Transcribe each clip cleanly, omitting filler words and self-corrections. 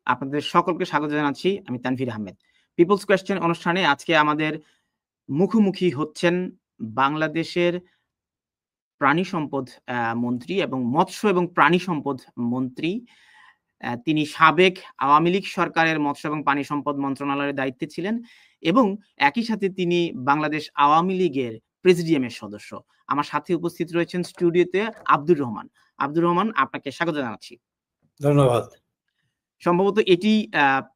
আপনাদের সকলকে স্বাগত জানাচ্ছি। আমি তানভীর আহমেদ। পিপলস কোয়েশ্চেন অনুষ্ঠানে আজকে আমাদের মুখোমুখি হচ্ছেন বাংলাদেশের প্রাণী সম্পদ মন্ত্রী এবং মৎস্য এবং প্রাণী সম্পদ মন্ত্রী। তিনি সাবেক আওয়ামী লীগ সরকারের মৎস্য এবং পানি সম্পদ মন্ত্রণালয়ের দায়িত্বে ছিলেন এবং একই সাথে তিনি বাংলাদেশ আওয়ামী লীগের প্রেসিডিয়ামের সদস্য। আমার সাথে উপস্থিত রয়েছেন স্টুডিওতে আব্দুর রহমান। আব্দুর রহমান, আপনাকে স্বাগত জানাচ্ছি। ধন্যবাদ। সম্ভবত এটি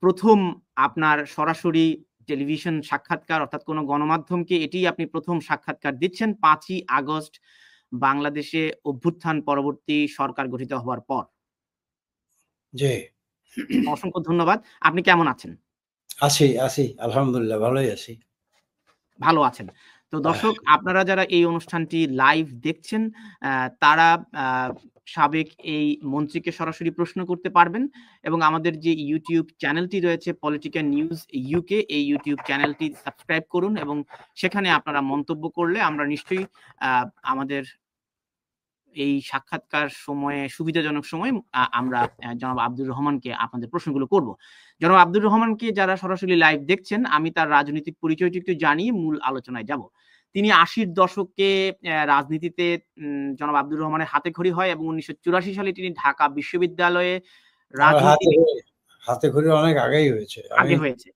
প্রথম আপনার সরাসরি টেলিভিশন সাক্ষাৎকার, অর্থাৎ কোনো গণমাধ্যমকে এটি আপনি প্রথম সাক্ষাৎকার দিচ্ছেন 5ই আগস্ট বাংলাদেশে অভ্যুত্থান পরবর্তী সরকার গঠিত হওয়ার পর। জি, অসংখ্য ধন্যবাদ। আপনি কেমন আছেন? আছি আলহামদুলিল্লাহ, ভালোই আছি। ভালো আছেন। তো দর্শক, আপনারা যারা এই অনুষ্ঠানটি লাইভ দেখছেন তারা সাবেক এই মন্ত্রীকে সরাসরি প্রশ্ন করতে পারবেন এবং আমাদের যে ইউটিউব চ্যানেলটি রয়েছে পলিটিক্যাল নিউজ ইউকে, এই ইউটিউব চ্যানেলটি সাবস্ক্রাইব করুন এবং সেখানে আপনারা মন্তব্য করলে আমরা নিশ্চয়ই আমাদের এই সাক্ষাৎকার সময়ে সুবিধাজনক সময় আমরা জনাব আব্দুর রহমানকে আপনাদের প্রশ্নগুলো করব। জনাব আব্দুর রহমানকে যারা সরাসরি লাইভ দেখছেন, আমি তার রাজনৈতিক পরিচয়টি একটু জানিয়ে মূল আলোচনায় যাব। তিনি 80-র দশকে রাজনীতিতে জনাব আব্দুর রহমানের হাতেখড়ি হয় এবং 1984 সালে তিনি ঢাকা বিশ্ববিদ্যালয়ে হাতেখড়ি অনেক আগেই হয়েছে, আগে হয়েছে।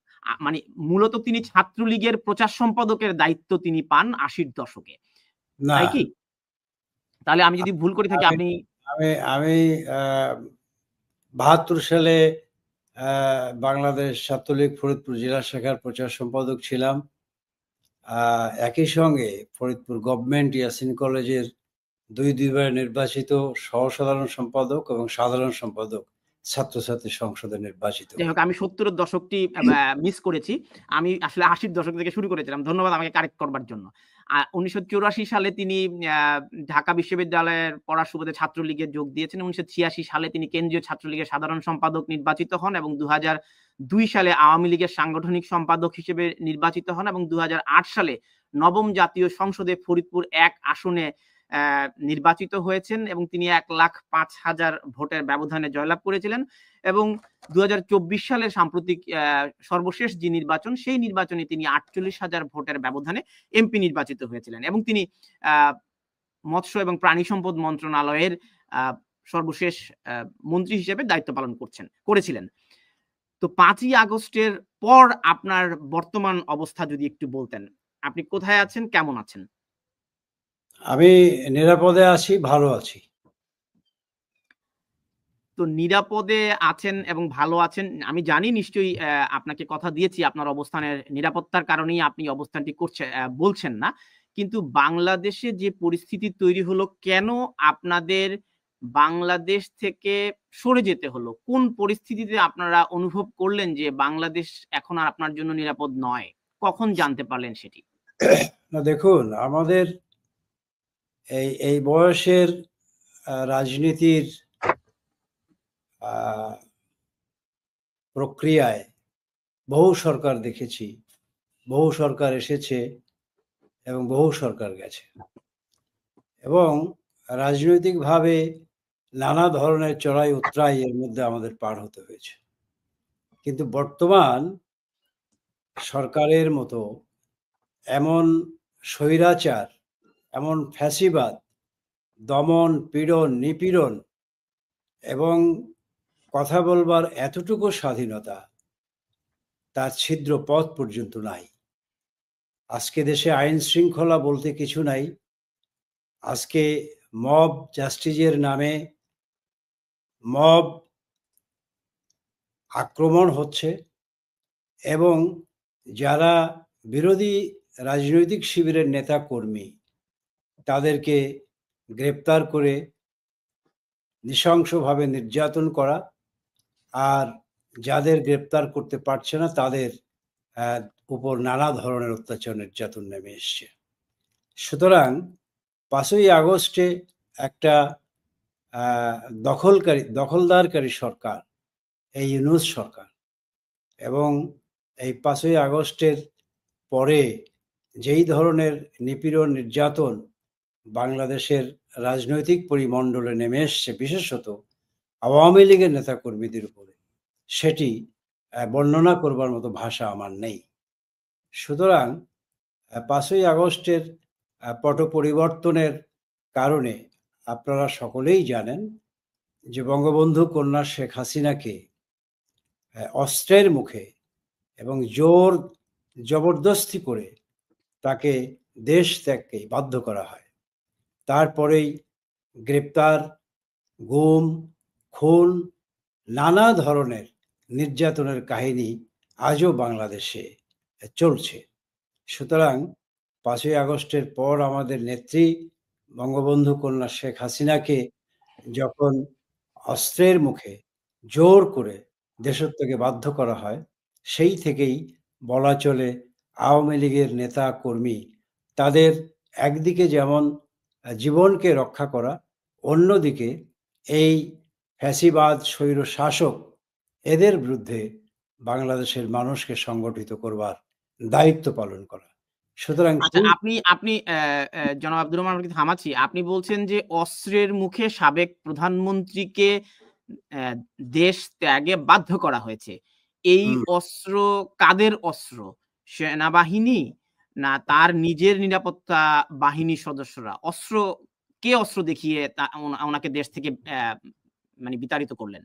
মানে মূলত তিনি ছাত্রলীগের প্রচার সম্পাদকের দায়িত্ব তিনি পান 80-র দশকে, তাই কি? তাহলে আমি যদি ভুল করে থাকি আপনি। আমি 72 সালে বাংলাদেশ ছাত্রলীগ ফরিদপুর জেলা শাখার প্রচার সম্পাদক ছিলাম। একই সঙ্গে ফরিদপুর গভর্নমেন্ট ইয়াসিন কলেজের দুইবার নির্বাচিত সহসাধারণ সম্পাদক এবং সাধারণ সম্পাদক ছাত্রছাত্রী সংসদে নির্বাচিত। যাই হোক, আমি 70-এর দশকটি মিস করেছি। আমি আসলে 80-র দশক থেকে শুরু করেছিলাম। ধন্যবাদ আমাকে কারেক্ট করবার জন্য। 1984 সালে তিনি ঢাকা বিশ্ববিদ্যালয়ের পড়ার সুবাদে ছাত্রলীগে যোগ দিয়েছেন। 1986 সালে তিনি কেন্দ্রীয় ছাত্রলীগের সাধারণ সম্পাদক নির্বাচিত হন এবং 2002 সালে আওয়ামী লীগের সাংগঠনিক সম্পাদক হিসেবে নির্বাচিত হন এবং 2008 সালে নবম জাতীয় সংসদে ফরিদপুর 1 আসনে নির্বাচিত হয়েছেন এবং তিনি 1,05,000 ভোটের ব্যবধানে জয়লাভ করেছিলেন এবং 2024 সালের সাম্প্রতিক সর্বশেষ যে নির্বাচন, সেই নির্বাচনে তিনি 48,000 ভোটের ব্যবধানে এমপি নির্বাচিত হয়েছিলেন এবং তিনি মৎস্য এবং প্রাণী সম্পদ মন্ত্রণালয়ের সর্বশেষ মন্ত্রী হিসেবে দায়িত্ব পালন করেছিলেন। তো 5ই আগস্টের পর আপনার বর্তমান অবস্থা যদি একটু বলতেন, আপনি কোথায় আছেন, কেমন আছেন? আমি নিরাপদে আছি, ভালো আছি। তো নিরাপদে আছেন এবং ভালো আছেন, আমি জানি নিশ্চয়ই আপনাকে কথা দিয়েছি আপনার অবস্থানের নিরাপত্তার কারণেই আপনি অবস্থানটি বলছেন না, কিন্তু বাংলাদেশে যে পরিস্থিতি তৈরি হলো, কেন আপনাদের বাংলাদেশ থেকে সরে যেতে হলো? কোন পরিস্থিতিতে আপনারা অনুভব করলেন যে বাংলাদেশ এখন আর আপনার জন্য নিরাপদ নয়? কখন জানতে পারলেন সেটি? না, দেখুন, আমাদের এই বয়সের রাজনীতির প্রক্রিয়ায় বহু সরকার দেখেছি, বহু সরকার এসেছে এবং বহু সরকার গেছে এবং রাজনৈতিকভাবে নানা ধরনের চড়াই উতরাই এর মধ্যে আমাদের পার হতে হয়েছে। কিন্তু বর্তমান সরকারের মতো এমন স্বৈরাচার, এমন ফ্যাসিবাদ, দমন, পীড়ন, নিপীড়ন এবং কথা বলবার এতটুকু স্বাধীনতা, তার ছিদ্র পথ পর্যন্ত নাই। আজকে দেশে আইন শৃঙ্খলা বলতে কিছু নাই। আজকে মব জাস্টিসের নামে মব আক্রমণ হচ্ছে এবং যারা বিরোধী রাজনৈতিক শিবিরের নেতা কর্মী তাদেরকে গ্রেপ্তার করে নৃশংসভাবে নির্যাতন করা, আর যাদের গ্রেপ্তার করতে পারছে না তাদের উপর নানা ধরনের অত্যাচার নির্যাতন নেমে এসছে। সুতরাং 5ই আগস্টে একটা দখলদারকারী সরকার, এই ইউনূস সরকার, এবং এই 5ই আগস্টের পরে যেই ধরনের নিপীড়ন নির্যাতন বাংলাদেশের রাজনৈতিক পরিমণ্ডলে নেমে এসছে, বিশেষত আওয়ামী লীগের নেতাকর্মীদের উপরে, সেটি বর্ণনা করবার মতো ভাষা আমার নেই। সুতরাং ৫ই আগস্টের পট পরিবর্তনের কারণে আপনারা সকলেই জানেন যে বঙ্গবন্ধু কন্যা শেখ হাসিনাকে অস্ত্রের মুখে এবং জোর জবরদস্তি করে তাকে দেশ ত্যাগকে বাধ্য করা হয়। তারপরেই গ্রেপ্তার, গুম, খুন, নানা ধরনের নির্যাতনের কাহিনী আজও বাংলাদেশে চলছে। সুতরাং ৫ই আগস্টের পর আমাদের নেত্রী বঙ্গবন্ধু কন্যা শেখ হাসিনাকে যখন অস্ত্রের মুখে জোর করে দেশত্যাগে বাধ্য করা হয়, সেই থেকেই বলা চলে আওয়ামী লীগের নেতা কর্মী তাদের একদিকে যেমন জীবনকে রক্ষা করা, অন্যদিকে এই ফ্যাসিবাদ স্বৈর শাসক এদের বিরুদ্ধে বাংলাদেশের মানুষকে সংগঠিত করবার দায়িত্ব পালন করা। সুতরাং আচ্ছা, আপনি আপনি জনাব আব্দুর রহমান, আপনাকে থামাচ্ছি। আপনি বলছেন যে অস্ত্রের মুখে সাবেক প্রধানমন্ত্রীকে দেশ ত্যাগে বাধ্য করা হয়েছে। এই অস্ত্র কাদের অস্ত্র? সেনাবাহিনী না তার নিজের নিরাপত্তা বাহিনীর সদস্যরা? কে অস্ত্র দেখিয়ে ওনাকে দেশ থেকে মানে বিতাড়িত করলেন?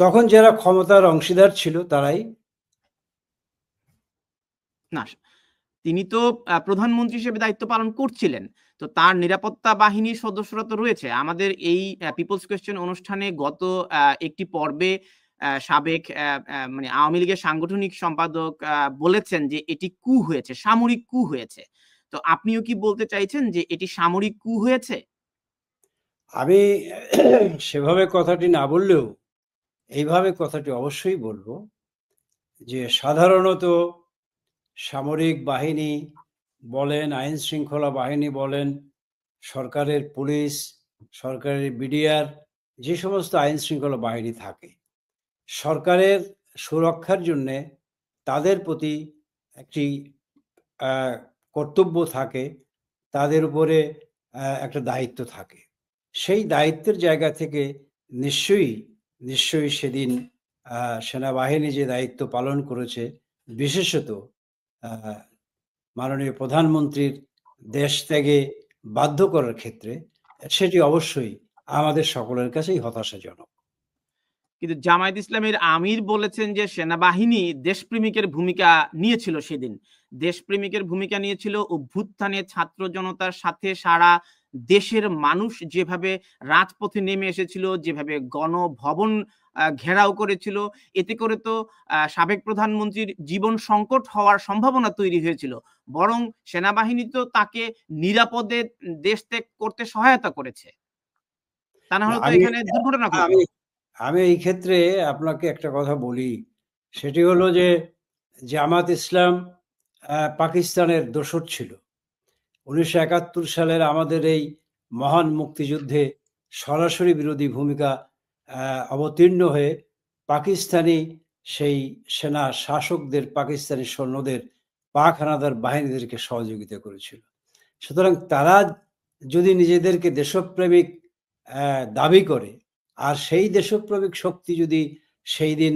তখন যারা ক্ষমতার অংশীদার ছিল তারাই। না, তিনি তো প্রধানমন্ত্রী হিসেবে দায়িত্ব পালন করছিলেন। তো তার নিরাপত্তা বাহিনীর সদস্যরা তো রয়েছে। আমাদের এই পিপলস কোয়েশ্চেন অনুষ্ঠানে গত একটি পর্বে সাবেক মানে আওয়ামী লীগের সাংগঠনিক সম্পাদক বলেছেন যে এটি কু হয়েছে, সামরিক কু হয়েছে। তো আপনিও কি বলতে চাইছেন যে এটি সামরিক কু হয়েছে? আমি সেভাবে কথাটি না বললেও এইভাবে কথাটি অবশ্যই বলবো যে সাধারণত সামরিক বাহিনী বলেন, আইন শৃঙ্খলা বাহিনী বলেন, সরকারের পুলিশ, সরকারের বিডিআর, যে সমস্ত আইন শৃঙ্খলা বাহিনী থাকে, সরকারের সুরক্ষার জন্যে তাদের প্রতি একটি কর্তব্য থাকে, তাদের উপরে একটা দায়িত্ব থাকে। সেই দায়িত্বের জায়গা থেকে নিশ্চয়ই সেদিন সেনাবাহিনী যে দায়িত্ব পালন করেছে, বিশেষত মাননীয় প্রধানমন্ত্রীর দেশ ত্যাগে বাধ্য করার ক্ষেত্রে, সেটি অবশ্যই আমাদের সকলের কাছেই হতাশাজনক। কিন্তু জামায়াত ইসলামের আমির বলেছেন যে সেনাবাহিনী দেশপ্রেমিকের ভূমিকা নিয়েছিল সেদিন। দেশপ্রেমিকের ভূমিকা নিয়েছিল, অভ্যুত্থানে ছাত্র জনতার সাথে সারা দেশের মানুষ যেভাবে রাজপথে নেমে এসেছিল, যেভাবে গণভবন ঘেরাও করেছিল, এতে করে তো সাবেক প্রধানমন্ত্রীর জীবন সংকট হওয়ার সম্ভাবনা তৈরি হয়েছিল। বরং সেনাবাহিনী তো তাকে নিরাপদে দেশ ত্যাগ করতে সহায়তা করেছে। তা না হলে তো আমি এখানে দুর্ঘটনা ঘটতো। আমি আমি এই ক্ষেত্রে আপনাকে একটা কথা বলি। সেটি হলো যে জামাত ইসলাম পাকিস্তানের দোসর ছিল। ১৯৭১ সালের আমাদের এই মহান মুক্তিযুদ্ধে সরাসরি বিরোধী ভূমিকা অবতীর্ণ হয়ে পাকিস্তানি সেই সেনা শাসকদের, পাকিস্তানি সৈন্যদের, পাক হানাদার বাহিনীদেরকে সহযোগিতা করেছিল। সুতরাং তারা যদি নিজেদেরকে দেশপ্রেমিক দাবি করে, আর সেই দেশপ্রেমিক শক্তি যদি সেই দিন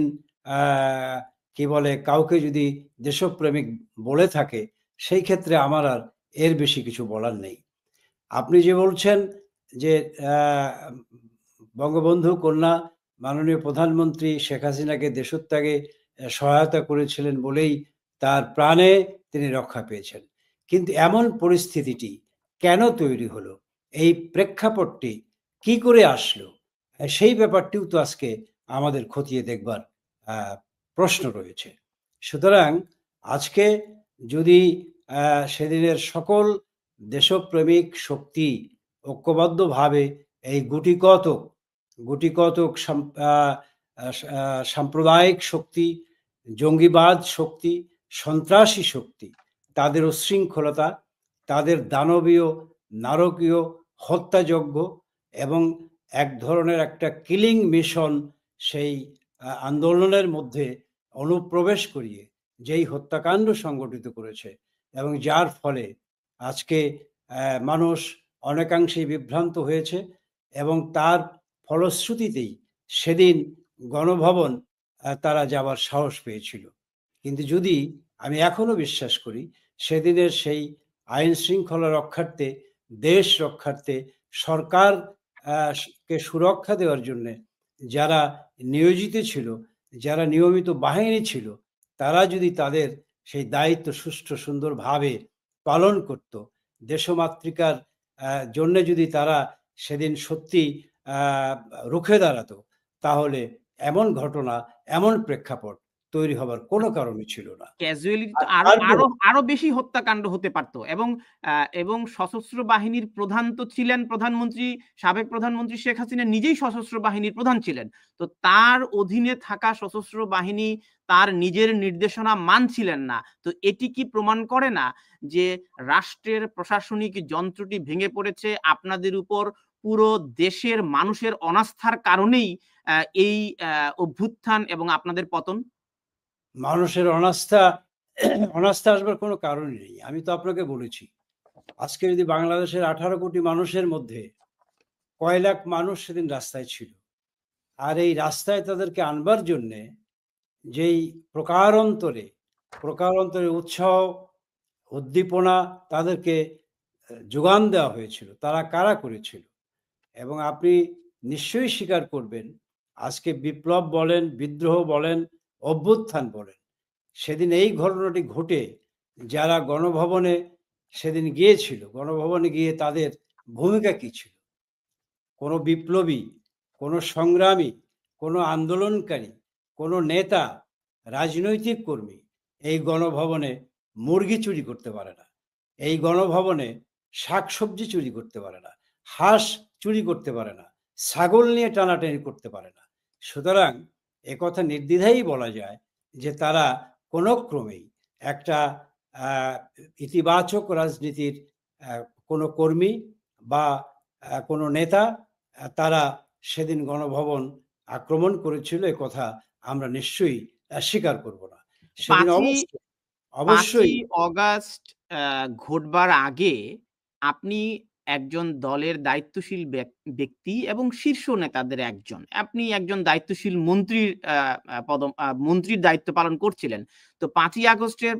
কি বলে কাউকে যদি দেশপ্রেমিক বলে থাকে, সেই ক্ষেত্রে আমার আর এর বেশি কিছু বলার নেই। আপনি যে বলছেন যে বঙ্গবন্ধু কন্যা মাননীয় প্রধানমন্ত্রী শেখ হাসিনাকে দেশত্যাগে সহায়তা করেছিলেন বলেই তার প্রাণে তিনি রক্ষা পেয়েছেন। কিন্তু এমন পরিস্থিতিটি কেন তৈরি হলো? এই প্রেক্ষাপটটি কি করে আসলো? সেই ব্যাপারটিও তো আজকে আমাদের খতিয়ে দেখবার প্রশ্ন রয়েছে। সুতরাং আজকে যদি সেদিনের সকল দেশপ্রেমিক শক্তি ঐক্যবদ্ধভাবে এই গুটিকতক সাম্প্রদায়িক শক্তি, জঙ্গিবাদ শক্তি, সন্ত্রাসী শক্তি, তাদের উচ্ছৃঙ্খলতা, তাদের দানবীয় নারকীয় হত্যাযজ্ঞ এবং এক ধরনের একটা কিলিং মিশন সেই আন্দোলনের মধ্যে অনুপ্রবেশ করিয়ে যেই হত্যাকাণ্ড সংগঠিত করেছে এবং যার ফলে আজকে মানুষ অনেকাংশেই বিভ্রান্ত হয়েছে এবং তার ফলশ্রুতিতেই সেদিন গণভবন তারা যাবার সাহস পেয়েছিল। কিন্তু যদি আমি এখনো বিশ্বাস করি সেদিনের সেই আইন শৃঙ্খলা রক্ষার্থে, দেশ রক্ষার্থে, সরকার কে সুরক্ষা দেওয়ার জন্যে যারা নিয়োজিত ছিল, যারা নিয়মিত বাহিনী ছিল, তারা যদি তাদের সেই দায়িত্ব সুষ্ঠু সুন্দরভাবে পালন করত, দেশমাতৃকার জন্যে যদি তারা সেদিন সত্যি রুখে দাঁড়াতো, তাহলে এমন ঘটনা, এমন প্রেক্ষাপট তৈরি হবার কোনো কারণই ছিল না। ক্যাজুয়ালিটি তো আর আরো তারপর আরো আরো বেশি হত্যাকাণ্ড হতে পারত, এবং সশস্ত্র বাহিনীর প্রধান তো ছিলেন প্রধানমন্ত্রী, সাবেক প্রধানমন্ত্রী শেখ হাসিনা নিজেই সশস্ত্র বাহিনীর প্রধান ছিলেন। তো তার অধীনে থাকা সশস্ত্র বাহিনী তার নিজের নির্দেশনা মানছিলেন না। তো এটি কি প্রমাণ করে না যে রাষ্ট্রের প্রশাসনিক যন্ত্রটি ভেঙে পড়েছে আপনাদের উপর? পুরো দেশের মানুষের অনাস্থার কারণেই এই অভ্যুত্থান এবং আপনাদের পতন। মানুষের অনাস্থা আসবার কোনো কারণই নেই। আমি তো আপনাকে বলেছি, আজকে যদি বাংলাদেশের 18 কোটি মানুষের মধ্যে কয় লাখ মানুষ সেদিন রাস্তায় ছিল, আর এই রাস্তায় তাদেরকে আনবার জন্যে যেই প্রকারান্তরে উৎসাহ, উদ্দীপনা তাদেরকে যোগান দেওয়া হয়েছিল, তারা কারা করেছিল? এবং আপনি নিশ্চয়ই স্বীকার করবেন, আজকে বিপ্লব বলেন, বিদ্রোহ বলেন, অভ্যুত্থান বলেন, সেদিন এই ঘটনাটি ঘটে যারা গণভবনে সেদিন গিয়েছিল, গণভবনে গিয়ে তাদের ভূমিকা কি ছিল? কোনো বিপ্লবী, কোনো সংগ্রামী, কোনো আন্দোলনকারী, কোনো নেতা, রাজনৈতিক কর্মী এই গণভবনে মুরগি চুরি করতে পারে না। এই গণভবনে শাকসবজি চুরি করতে পারে না, হাঁস চুরি করতে পারে না, ছাগল নিয়ে টানাটানি করতে পারে না। সুতরাং একথা নির্দ্বিধায় বলা যায় যে তারা কোনো ক্রমেই একটা ইতিবাচক রাজনীতির কোনো কর্মী বা কোনো নেতা, তারা সেদিন গণভবন আক্রমণ করেছিল, এ কথা আমরা নিশ্চয়ই স্বীকার করব না। সেদিন 5ই অবশ্যই অগাস্ট ঘটবার আগে আপনি একজন দলের দায়িত্বশীল ব্যক্তি এবং শীর্ষ নেতাদের একজন। আপনি একজন দায়িত্বশীল মন্ত্রীর দায়িত্ব পালন করছিলেন। তো 5ই আগস্টের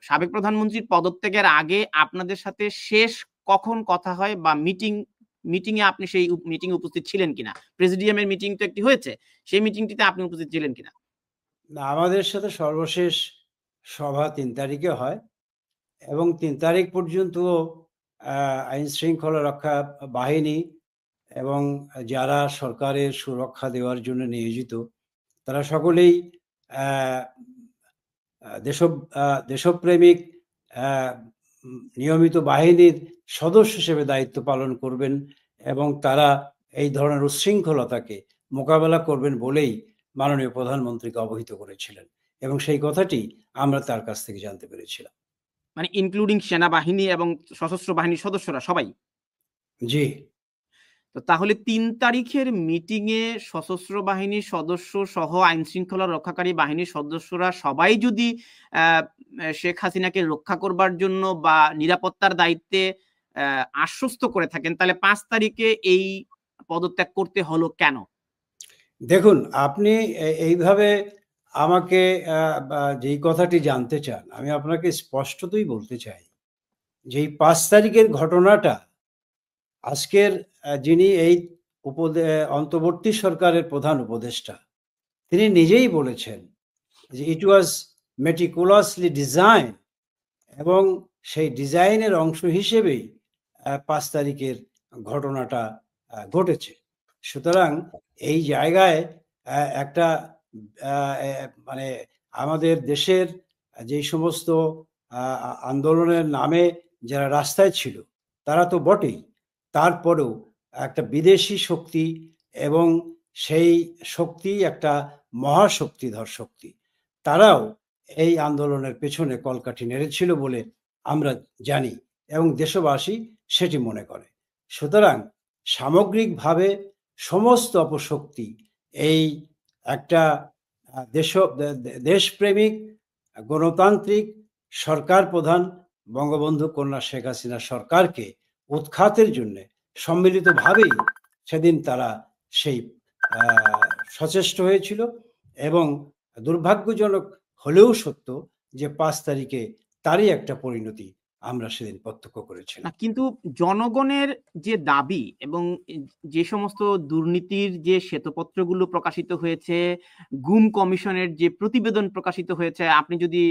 সাবেক প্রধানমন্ত্রীর পদত্যাগের আগে আপনাদের সাথে শেষ কখন কথা হয়, বা মিটিং এ আপনি সেই মিটিং এ উপস্থিত ছিলেন কিনা? প্রেসিডিয়ামের মিটিং তো একটি হয়েছে, সেই মিটিংটিতে আপনি উপস্থিত ছিলেন কিনা? আমাদের সাথে সর্বশেষ সভা 3 তারিখে হয় এবং 3 তারিখ পর্যন্ত আইন শৃঙ্খলা রক্ষা বাহিনী এবং যারা সরকারের সুরক্ষা দেওয়ার জন্য নিয়োজিত, তারা সকলেই দেশপ্রেমিক নিয়মিত বাহিনীর সদস্য হিসেবে দায়িত্ব পালন করবেন এবং তারা এই ধরনের উচ্ছৃঙ্খলতাকে মোকাবেলা করবেন বলেই মাননীয় প্রধানমন্ত্রীকে অবহিত করেছিলেন, এবং সেই কথাটি আমরা তার কাছ থেকে জানতে পেরেছিলাম। মানে ইনক্লুডিং সেনাবাহিনী এবং সশস্ত্র বাহিনীর সদস্যরা সবাই? জি। তো তাহলে 3 তারিখের মিটিং এ সশস্ত্র বাহিনীর সদস্য সহ আইন শৃঙ্খলা রক্ষাকারী বাহিনীর সদস্যরা সবাই যদি শেখ হাসিনাকে রক্ষা করবার জন্য বা নিরাপত্তার দায়িত্বে আশ্বস্ত করে থাকেন, তাহলে 5 তারিখে এই পদত্যাগ করতে হলো কেন? দেখুন, আপনি এইভাবে আমাকে যেই কথাটি জানতে চান, আমি আপনাকে স্পষ্টতই বলতে চাই যে এই 5 তারিখের ঘটনাটা আজকের যিনি এই অন্তর্বর্তী সরকারের প্রধান উপদেষ্টা, তিনি নিজেই বলেছেন যে ইট ওয়াজ মেটিকুলাসলি ডিজাইন, এবং সেই ডিজাইনের অংশ হিসেবেই 5 তারিখের ঘটনাটা ঘটেছে। সুতরাং এই জায়গায় একটা মানে আমাদের দেশের যেই সমস্ত আন্দোলনের নামে যারা রাস্তায় ছিল তারা তো বটেই, তারপরেও একটা বিদেশি শক্তি, এবং সেই শক্তি একটা মহাশক্তিধর শক্তি, তারাও এই আন্দোলনের পেছনে কলকাঠি নেড়েছিল বলে আমরা জানি এবং দেশবাসী সেটি মনে করে। সুতরাং সামগ্রিকভাবে সমস্ত অপশক্তি এই একটা দেশপ্রেমিক গণতান্ত্রিক সরকার প্রধান বঙ্গবন্ধু কন্যা শেখ হাসিনা সরকারকে উৎখাতের জন্য সম্মিলিতভাবেই সেদিন তারা সেই সচেষ্ট হয়েছিল এবং দুর্ভাগ্যজনক হলেও সত্য যে 5 তারিখে তারই একটা পরিণতি আমরা সেদিন প্রত্যক্ষ না করেছিলাম। কিন্তু জনগণের যে দাবি এবং যে সমস্ত দুর্নীতির যে শ্বেতপত্রগুলো প্রকাশিত হয়েছে, গুম কমিশনের যে প্রতিবেদন প্রকাশিত হয়েছে, আপনি যদি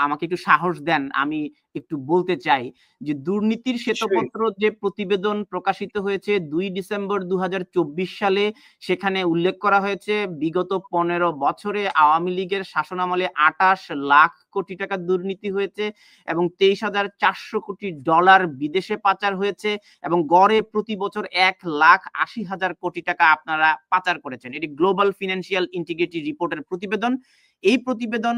আমাকে একটু সাহস দেন, আমি একটু বলতে চাই যে দুর্নীতির নিশ্চয়ই। শ্বেতপত্র যে প্রতিবেদন প্রকাশিত হয়েছে 2 ডিসেম্বর 2024 সালে, সেখানে উল্লেখ করা হয়েছে বিগত 15 বছরে আওয়ামী লীগের শাসনামলে 28 লাখ কোটি টাকা দুর্নীতি হয়েছে এবং 23,400 কোটি ডলার বিদেশে পাচার হয়েছে এবং গড়ে প্রতি বছর 1,80,000 কোটি টাকা আপনারা পাচার করেছেন। এটি গ্লোবাল ফিনান্সিয়াল ইন্টিগ্রিটি রিপোর্টের প্রতিবেদন। এই প্রতিবেদন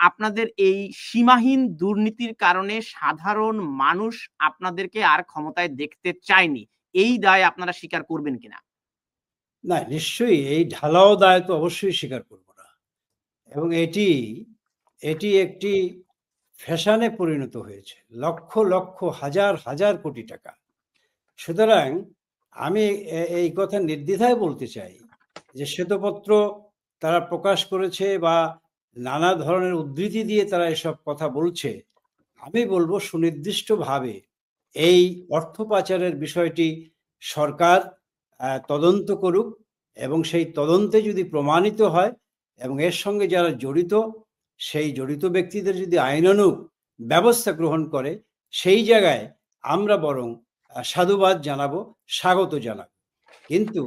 আপনাদের এই সীমাহীন দুর্নীতির কারণে সাধারণ মানুষ আপনাদেরকে আর ক্ষমতায় দেখতে চায়নি। এই দায় আপনারা স্বীকার করবেন কিনা? না, নিশ্চয়ই এই ঢালাও দায় তো অবশ্যই স্বীকার করব না। এবং এটি একটি ফ্যাশনে পরিণত হয়েছে। লক্ষ, লক্ষ, হাজার, হাজার কোটি টাকা। সুতরাং আমি এই কথা নির্দ্বিধায় বলতে চাই যে শ্বেতপত্র তারা প্রকাশ করেছে বা নানা ধরনের উদ্ধৃতি দিয়ে তারা এসব কথা বলছে। আমি বলব সুনির্দিষ্টভাবে এই অর্থ পাচারের বিষয়টি সরকার তদন্ত করুক এবং সেই তদন্তে যদি প্রমাণিত হয় এবং এর সঙ্গে যারা জড়িত সেই জড়িত ব্যক্তিদের যদি আইনানুগ ব্যবস্থা গ্রহণ করে, সেই জায়গায় আমরা বরং সাধুবাদ জানাবো, স্বাগত জানাবো। কিন্তু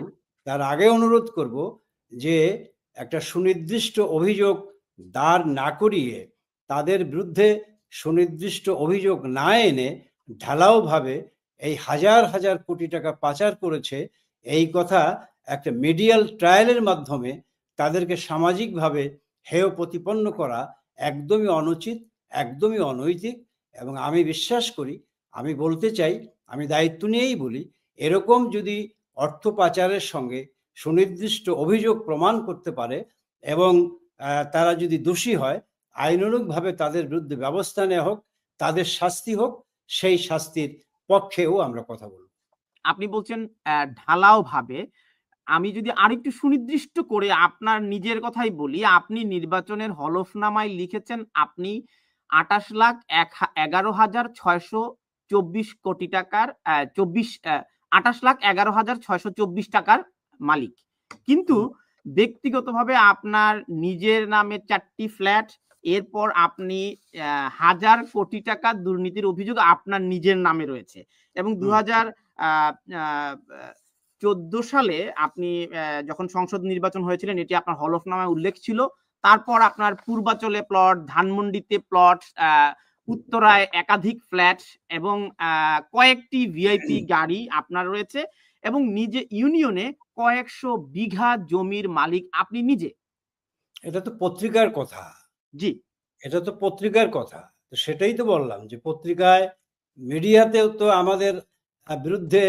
তার আগে অনুরোধ করব যে একটা সুনির্দিষ্ট অভিযোগ দাঁড় না করিয়ে তাদের বিরুদ্ধে সুনির্দিষ্ট অভিযোগ না এনে ঢালাওভাবে এই হাজার হাজার কোটি টাকা পাচার করেছে এই কথা একটা মিডিয়াল ট্রায়ালের মাধ্যমে তাদেরকে সামাজিকভাবে হেয় প্রতিপন্ন করা একদমই অনুচিত, একদমই অনৈতিক। এবং আমি বিশ্বাস করি, আমি বলতে চাই, আমি দায়িত্ব নিয়েই বলি, এরকম যদি অর্থ পাচারের সঙ্গে সুনির্দিষ্ট অভিযোগ প্রমাণ করতে পারে এবং তারা যদি দোষী হয়, আইনানুগভাবে তাদের বিরুদ্ধে ব্যবস্থা নেওয়া হোক, তাদের শাস্তি হোক, সেই শাস্তির পক্ষেও আমরা কথা বলব। আপনি বলছেন ঢালাও ভাবে। আমি যদি আরেকটু সুনির্দিষ্ট করে আপনার নিজের কথাই বলি, আপনি নির্বাচনের হলফনামায় লিখেছেন আপনি 28,11,624 কোটি টাকার 28,11,624 টাকার মালিক। কিন্তু ব্যক্তিগতভাবে আপনার নিজের নামে 4টি ফ্ল্যাট, এরপর আপনি হাজার কোটি টাকা দুর্নীতির অভিযোগ আপনার নিজের নামে রয়েছে এবং 2014 সালে আপনি যখন সংসদ নির্বাচন হয়েছিলেন এটি আপনার হলফনামায় উল্লেখ ছিল। তারপর আপনার পূর্বাচলে প্লট, ধানমন্ডিতে প্লট, উত্তরায় একাধিক ফ্ল্যাট এবং কয়েকটি ভিআইপি গাড়ি আপনার রয়েছে এবং নিজে ইউনিয়নে কয়েকশো বিঘা জমির মালিক আপনি নিজে। এটা তো পত্রিকার কথা। জি। এটা তো পত্রিকার কথা। তো সেটাই তো বললাম যে পত্রিকায়, মিডিয়াতেও তো আমাদের বিরুদ্ধে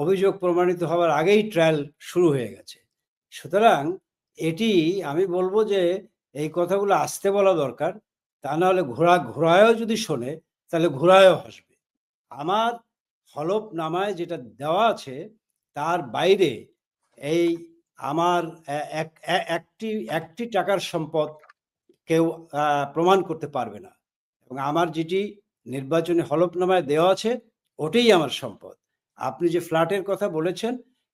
অভিযোগ প্রমাণিত হওয়ার আগেই ট্রায়াল শুরু হয়ে গেছে। সুতরাং এটি আমি বলব যে এই কথাগুলো আস্তে বলা দরকার। তা নাহলে ঘোড়ায়ও যদি শোনে তাহলে ঘোড়ায়ও হাসবে। আমার হলফনামায় যেটা দেওয়া আছে তার বাইরে এই আমার একটি টাকার সম্পদ কেউ প্রমাণ করতে পারবে না। এবং আমার যেটি নির্বাচনী হলফনামায় দেওয়া আছে ওটাই আমার সম্পদ। আপনি যে ফ্ল্যাটের কথা বলেছেন,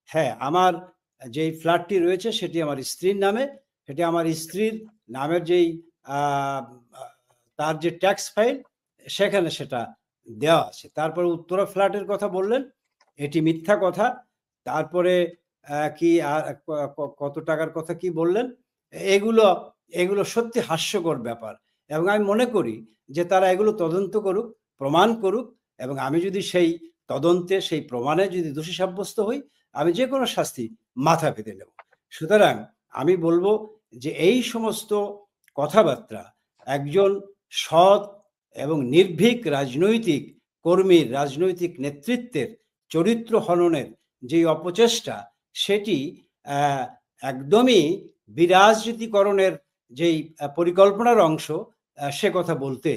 হ্যাঁ, আমার যেই ফ্ল্যাটটি রয়েছে সেটি আমার স্ত্রীর নামে। সেটি আমার স্ত্রীর নামের যেই তার যে ট্যাক্স ফাইল সেখানে সেটা দেওয়া আছে। তারপরে উত্তরা ফ্ল্যাটের কথা বললেন, এটি মিথ্যা কথা। তারপরে কি আর কত টাকার কথা কি বললেন? এগুলো এগুলো সত্যি হাস্যকর ব্যাপার। এবং আমি মনে করি যে তারা এগুলো তদন্ত করুক, প্রমাণ করুক এবং আমি যদি সেই তদন্তে, সেই প্রমাণে যদি দোষী সাব্যস্ত হই, আমি যে কোনো শাস্তি মাথা পেতে নেব। সুতরাং আমি বলব যে এই সমস্ত কথাবার্তা একজন সৎ এবং নির্ভীক রাজনৈতিক কর্মীর, রাজনৈতিক নেতৃত্বের চরিত্র হননের যে অপচেষ্টা, সেটি একদমই বিরাজনীতিকরণের যেই পরিকল্পনার অংশ, সে কথা বলতে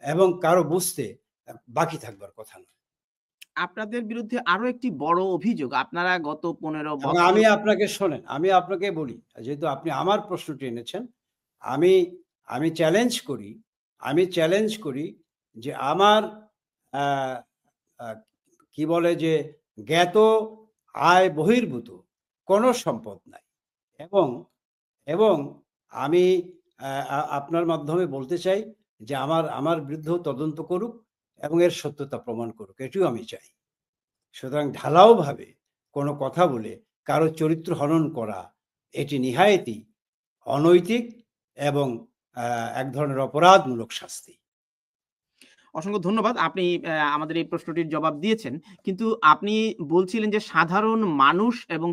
এবং কারো বুঝতে বাকি থাকবার কথা নয়। আপনাদের বিরুদ্ধে আরো একটি বড় অভিযোগ, আপনারা গত 15 এবং বছর। আমি আপনাকে শোনেন, আমি আপনাকে বলি, যেহেতু আপনি আমার প্রশ্নটি এনেছেন, আমি আমি চ্যালেঞ্জ করি যে আমার আ আ কি বলে যে জ্ঞাত আয় বহির্ভূত কোনো সম্পদ নাই। এবং এবং আমি আপনার মাধ্যমে বলতে চাই যে আমার বিরুদ্ধেও তদন্ত করুক এবং এর সত্যতা প্রমাণ করুক। এটিও আমি চাই। সুতরাং ঢালাওভাবে কোনো কথা বলে কারো চরিত্র হনন করা এটি নিহায়েতই অনৈতিক এবং এক ধরনের অপরাধমূলক শাস্তি। অসংখ্য ধন্যবাদ। আপনি আমাদের এই প্রশ্নটির জবাব দিয়েছেন। কিন্তু আপনি বলছিলেন যে সাধারণ মানুষ এবং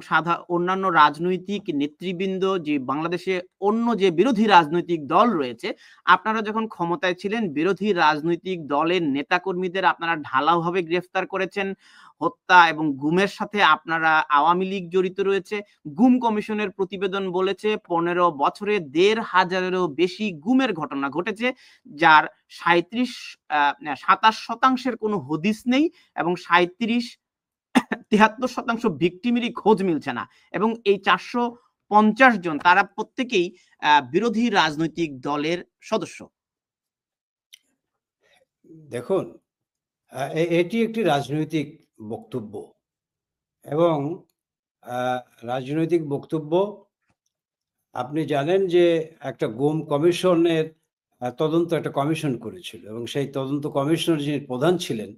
অন্যান্য রাজনৈতিক নেতৃবৃন্দ, যে বাংলাদেশে অন্য যে বিরোধী রাজনৈতিক দল রয়েছে, আপনারা যখন ক্ষমতায় ছিলেন বিরোধী রাজনৈতিক দলের নেতাকর্মীদের আপনারা ঢালাওভাবে গ্রেফতার করেছেন। হত্যা এবং গুমের সাথে আপনারা আওয়ামী লীগ জড়িত রয়েছে। গুম কমিশনের প্রতিবেদন বলেছে 15 বছরে ১,৫০০-এরও বেশি গুমের ঘটনা ঘটেছে, যার 27% কোনো হদিস নেই এবং 73% ভিকটিমেরই খোঁজ মিলছে না। এবং এই 450 জন তারা প্রত্যেকেই বিরোধী রাজনৈতিক দলের সদস্য। দেখুন, এটি একটি রাজনৈতিক বক্তব্য এবং আ রাজনৈতিক বক্তব্য। আপনি জানেন যে একটা গুম কমিশনের তদন্ত একটা কমিশন করেছিল এবং সেই তদন্ত কমিশনের যিনি প্রধান ছিলেন,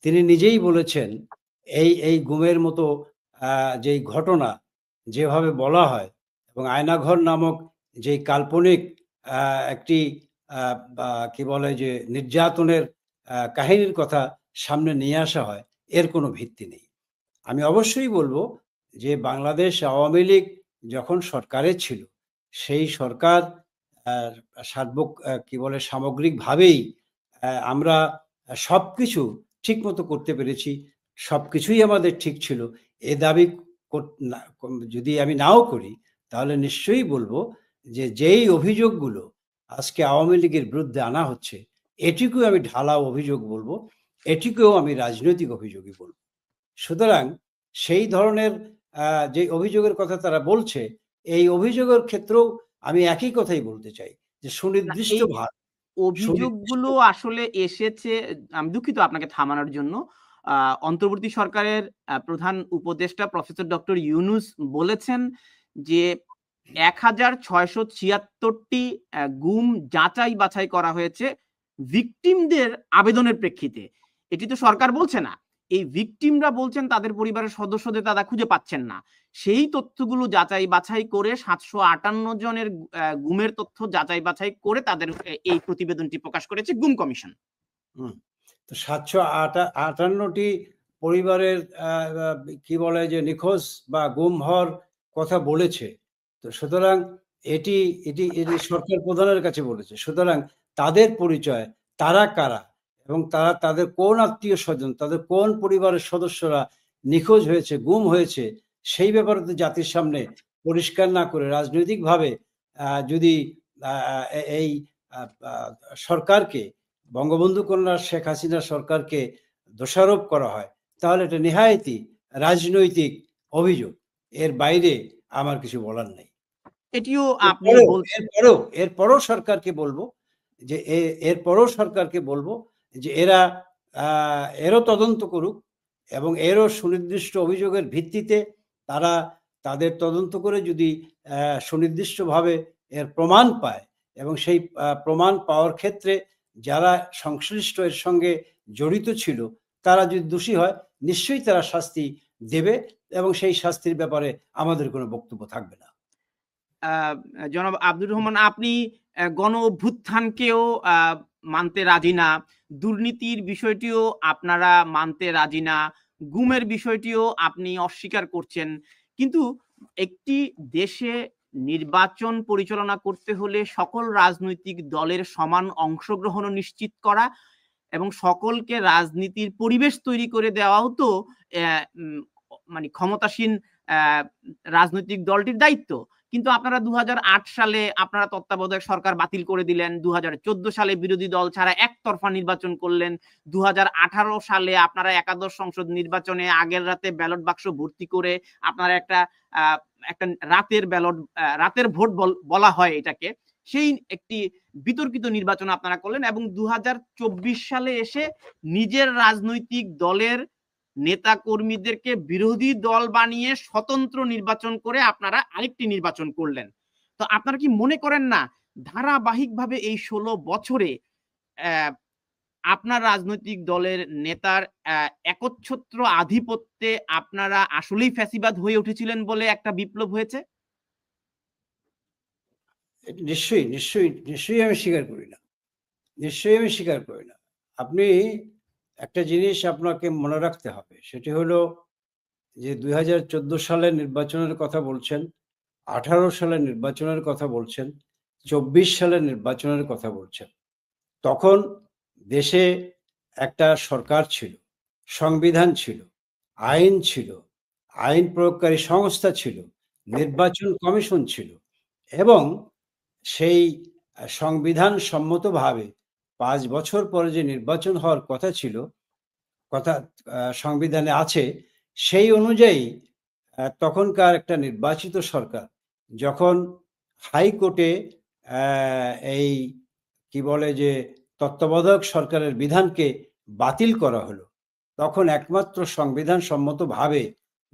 তিনি নিজেই বলেছেন এই গুমের মতো যেই ঘটনা যেভাবে বলা হয় এবং আয়নাঘর নামক যেই কাল্পনিক আ একটি বা কি বলে যে নির্যাতনের কাহিনীর কথা সামনে নিয়ে আসা হয়, এর কোনো ভিত্তি নেই। আমি অবশ্যই বলব যে বাংলাদেশ আওয়ামী লীগ যখন সরকারে ছিল, সেই সরকার আ কি বলে সামগ্রিকভাবেই আমরা সবকিছু ঠিকমতো করতে পেরেছি। সবকিছুই আমাদের ঠিক ছিল। এ দাবি কর না যদি আমি নাও করি, তাহলে নিশ্চয়ই বলব যে যেই অভিযোগগুলো আজকে আওয়ামী লীগের বিরুদ্ধে আনা হচ্ছে, এটিকেও আমি ঢালাও অভিযোগ বলব। এটিকেও আমি রাজনৈতিক অভিযোগই বলব। সুতরাং সেই ধরনের যে অভিযোগের কথা তারা বলছে, এই অভিযোগের ক্ষেত্রেও আমি একই কথাই বলতে চাই যে না, এই সুনির্দিষ্ট অভিযোগগুলো আসলে এসেছে, আমি দুঃখিত আপনাকে থামানোর জন্য। আ অন্তর্বর্তী সরকারের প্রধান উপদেষ্টা প্রফেসর ডক্টর ইউনূস বলেছেন যে ১,৬৭৬ টি গুম যাচাই বাছাই করা হয়েছে ভিকটিমদের আবেদনের প্রেক্ষিতে। এটি তো সরকার বলছে না। এই ভিকটিমরা বলছেন তাদের পরিবারের সদস্যদের তারা খুঁজে পাচ্ছেন না। সেই তথ্যগুলো যাচাই বাছাই করে ৭৫৮ জনের গুমের তথ্য যাচাই বাছাই করে তাদের এই প্রতিবেদনটি প্রকাশ করেছে গুম কমিশন। হুম। তো ৭৫৮ টি পরিবারের আ আ কি বলে যে নিখোঁজ বা গুম হওয়ার কথা বলেছে। তো সুতরাং এটি এটি সরকার প্রধানের কাছে বলেছে। সুতরাং তাদের পরিচয়, তারা কারা এবং তারা তাদের কোন আত্মীয়স্বজন, তাদের কোন পরিবারের সদস্যরা নিখোঁজ হয়েছে, গুম হয়েছে, সেই ব্যাপারে তো জাতির সামনে পরিষ্কার না করে রাজনৈতিকভাবে যদি আ আ এই আ আ সরকারকে, বঙ্গবন্ধু কন্যা শেখ হাসিনা সরকারকে দোষারোপ করা হয়, তাহলে এটা নেহায়েতই রাজনৈতিক অভিযোগ। এর বাইরে আমার কিছু বলার নেই। এটিও আপনি এরপরেও বলছেন। এরপরেও এরপরেও সরকারকে বলব যে এরপরেও সরকারকে বলব যে আ এরও তদন্ত করুক এবং এরও সুনির্দিষ্ট অভিযোগের ভিত্তিতে তারা তাদের তদন্ত করে যদি সুনির্দিষ্টভাবে এর প্রমাণ পায় এবং সেই প্রমাণ পাওয়ার ক্ষেত্রে যারা সংশ্লিষ্ট এর সঙ্গে জড়িত ছিল, তারা যদি দোষী হয়, নিশ্চয়ই তারা শাস্তি দেবে এবং সেই শাস্তির ব্যাপারে আমাদের কোনো বক্তব্য থাকবে না। আ জনাব আব্দুর রহমান, আপনি গণ অভ্যুত্থানকেও মানতে রাজি না। দুর্নীতির বিষয়টিও আপনারা মানতে রাজি না। গুমের বিষয়টিও আপনি অস্বীকার করছেন। কিন্তু একটি দেশে নির্বাচন পরিচালনা করতে হলে সকল রাজনৈতিক দলের সমান অংশগ্রহণও নিশ্চিত করা এবং সকলকে রাজনীতির পরিবেশ তৈরি করে দেওয়াও তো অ্যা উম মানে ক্ষমতাসীন রাজনৈতিক দলটির দায়িত্ব। কিন্তু আপনারা 2008 সালে আপনারা তত্ত্বাবধায়ক সরকার বাতিল করে দিলেন, 2014 সালে বিরোধী দল ছাড়া একতরফা নির্বাচন করলেন, 2018 সালে আপনারা একাদশ সংসদ নির্বাচনে আগের রাতে ব্যালট বাক্স ভর্তি করে আপনারা একটা রাতের ভোট বলা হয় এটাকে, সেই একটি বিতর্কিত নির্বাচন আপনারা করলেন, এবং 2024 সালে এসে নিজের রাজনৈতিক দলের নেতা কর্মীদেরকে বিরোধী দল বানিয়ে স্বতন্ত্র নির্বাচন করে আপনারা আরেকটি নির্বাচন করলেন। তো আপনারা কি মনে করেন না ধারাবাহিকভাবে এই 16 বছরে আপনার রাজনৈতিক দলের নেতার একচ্ছত্র আধিপত্যে আপনারা আসলেই ফ্যাসিবাদ হয়ে উঠেছিলেন বলে একটা বিপ্লব হয়েছে? নিশ্চয়ই নিশ্চয়ই নিশ্চয়ই আমি স্বীকার করি না, নিশ্চয়ই আমি স্বীকার করি না। আপনি একটা জিনিস আপনাকে মনে রাখতে হবে, সেটি হলো যে 2014 সালের নির্বাচনের কথা বলছেন, 18 সালের নির্বাচনের কথা বলছেন, 24 সালের নির্বাচনের কথা বলছেন। তখন দেশে একটা সরকার ছিল, সংবিধান ছিল, আইন ছিল, আইন প্রয়োগকারী সংস্থা ছিল, নির্বাচন কমিশন ছিল, এবং সেই সংবিধান সম্মতভাবে 5 বছর পরে যে নির্বাচন হওয়ার কথা ছিল, কথা সংবিধানে আছে, সেই অনুযায়ী তখনকার একটা নির্বাচিত সরকার যখন হাইকোর্টে এই কি বলে যে তত্ত্বাবধায়ক সরকারের বিধানকে বাতিল করা হলো, তখন একমাত্র সংবিধান সম্মতভাবে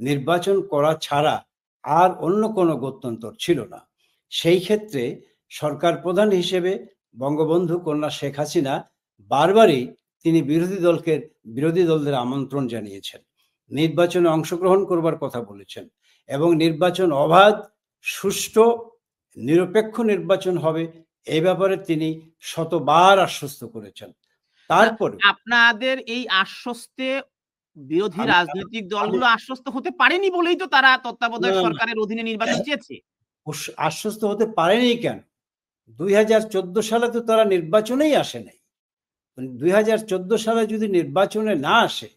নির্বাচন করা ছাড়া আর অন্য কোনো গত্যন্তর ছিল না। সেই ক্ষেত্রে সরকার প্রধান হিসেবে বঙ্গবন্ধু কন্যা শেখ হাসিনা বারবারই তিনি বিরোধী দলদের আমন্ত্রণ জানিয়েছেন, নির্বাচনে অংশগ্রহণ করবার কথা বলেছেন, এবং নির্বাচন অবাধ, সুষ্ঠু, নিরপেক্ষ নির্বাচন হবে এই ব্যাপারে তিনি শতবার আশ্বস্ত করেছেন। তারপরে আপনাদের এই আশ্বস্তে বিরোধী রাজনৈতিক দলগুলো আশ্বস্ত হতে পারেনি বলেই তো তারা তত্ত্বাবধায়ক সরকারের অধীনে নির্বাচন চেয়েছে। আশ্বস্ত হতে পারেনি কেন? 2014 সালে তো তারা নির্বাচনেই আসে নাই। 2014 সালে যদি নির্বাচনে না আসে,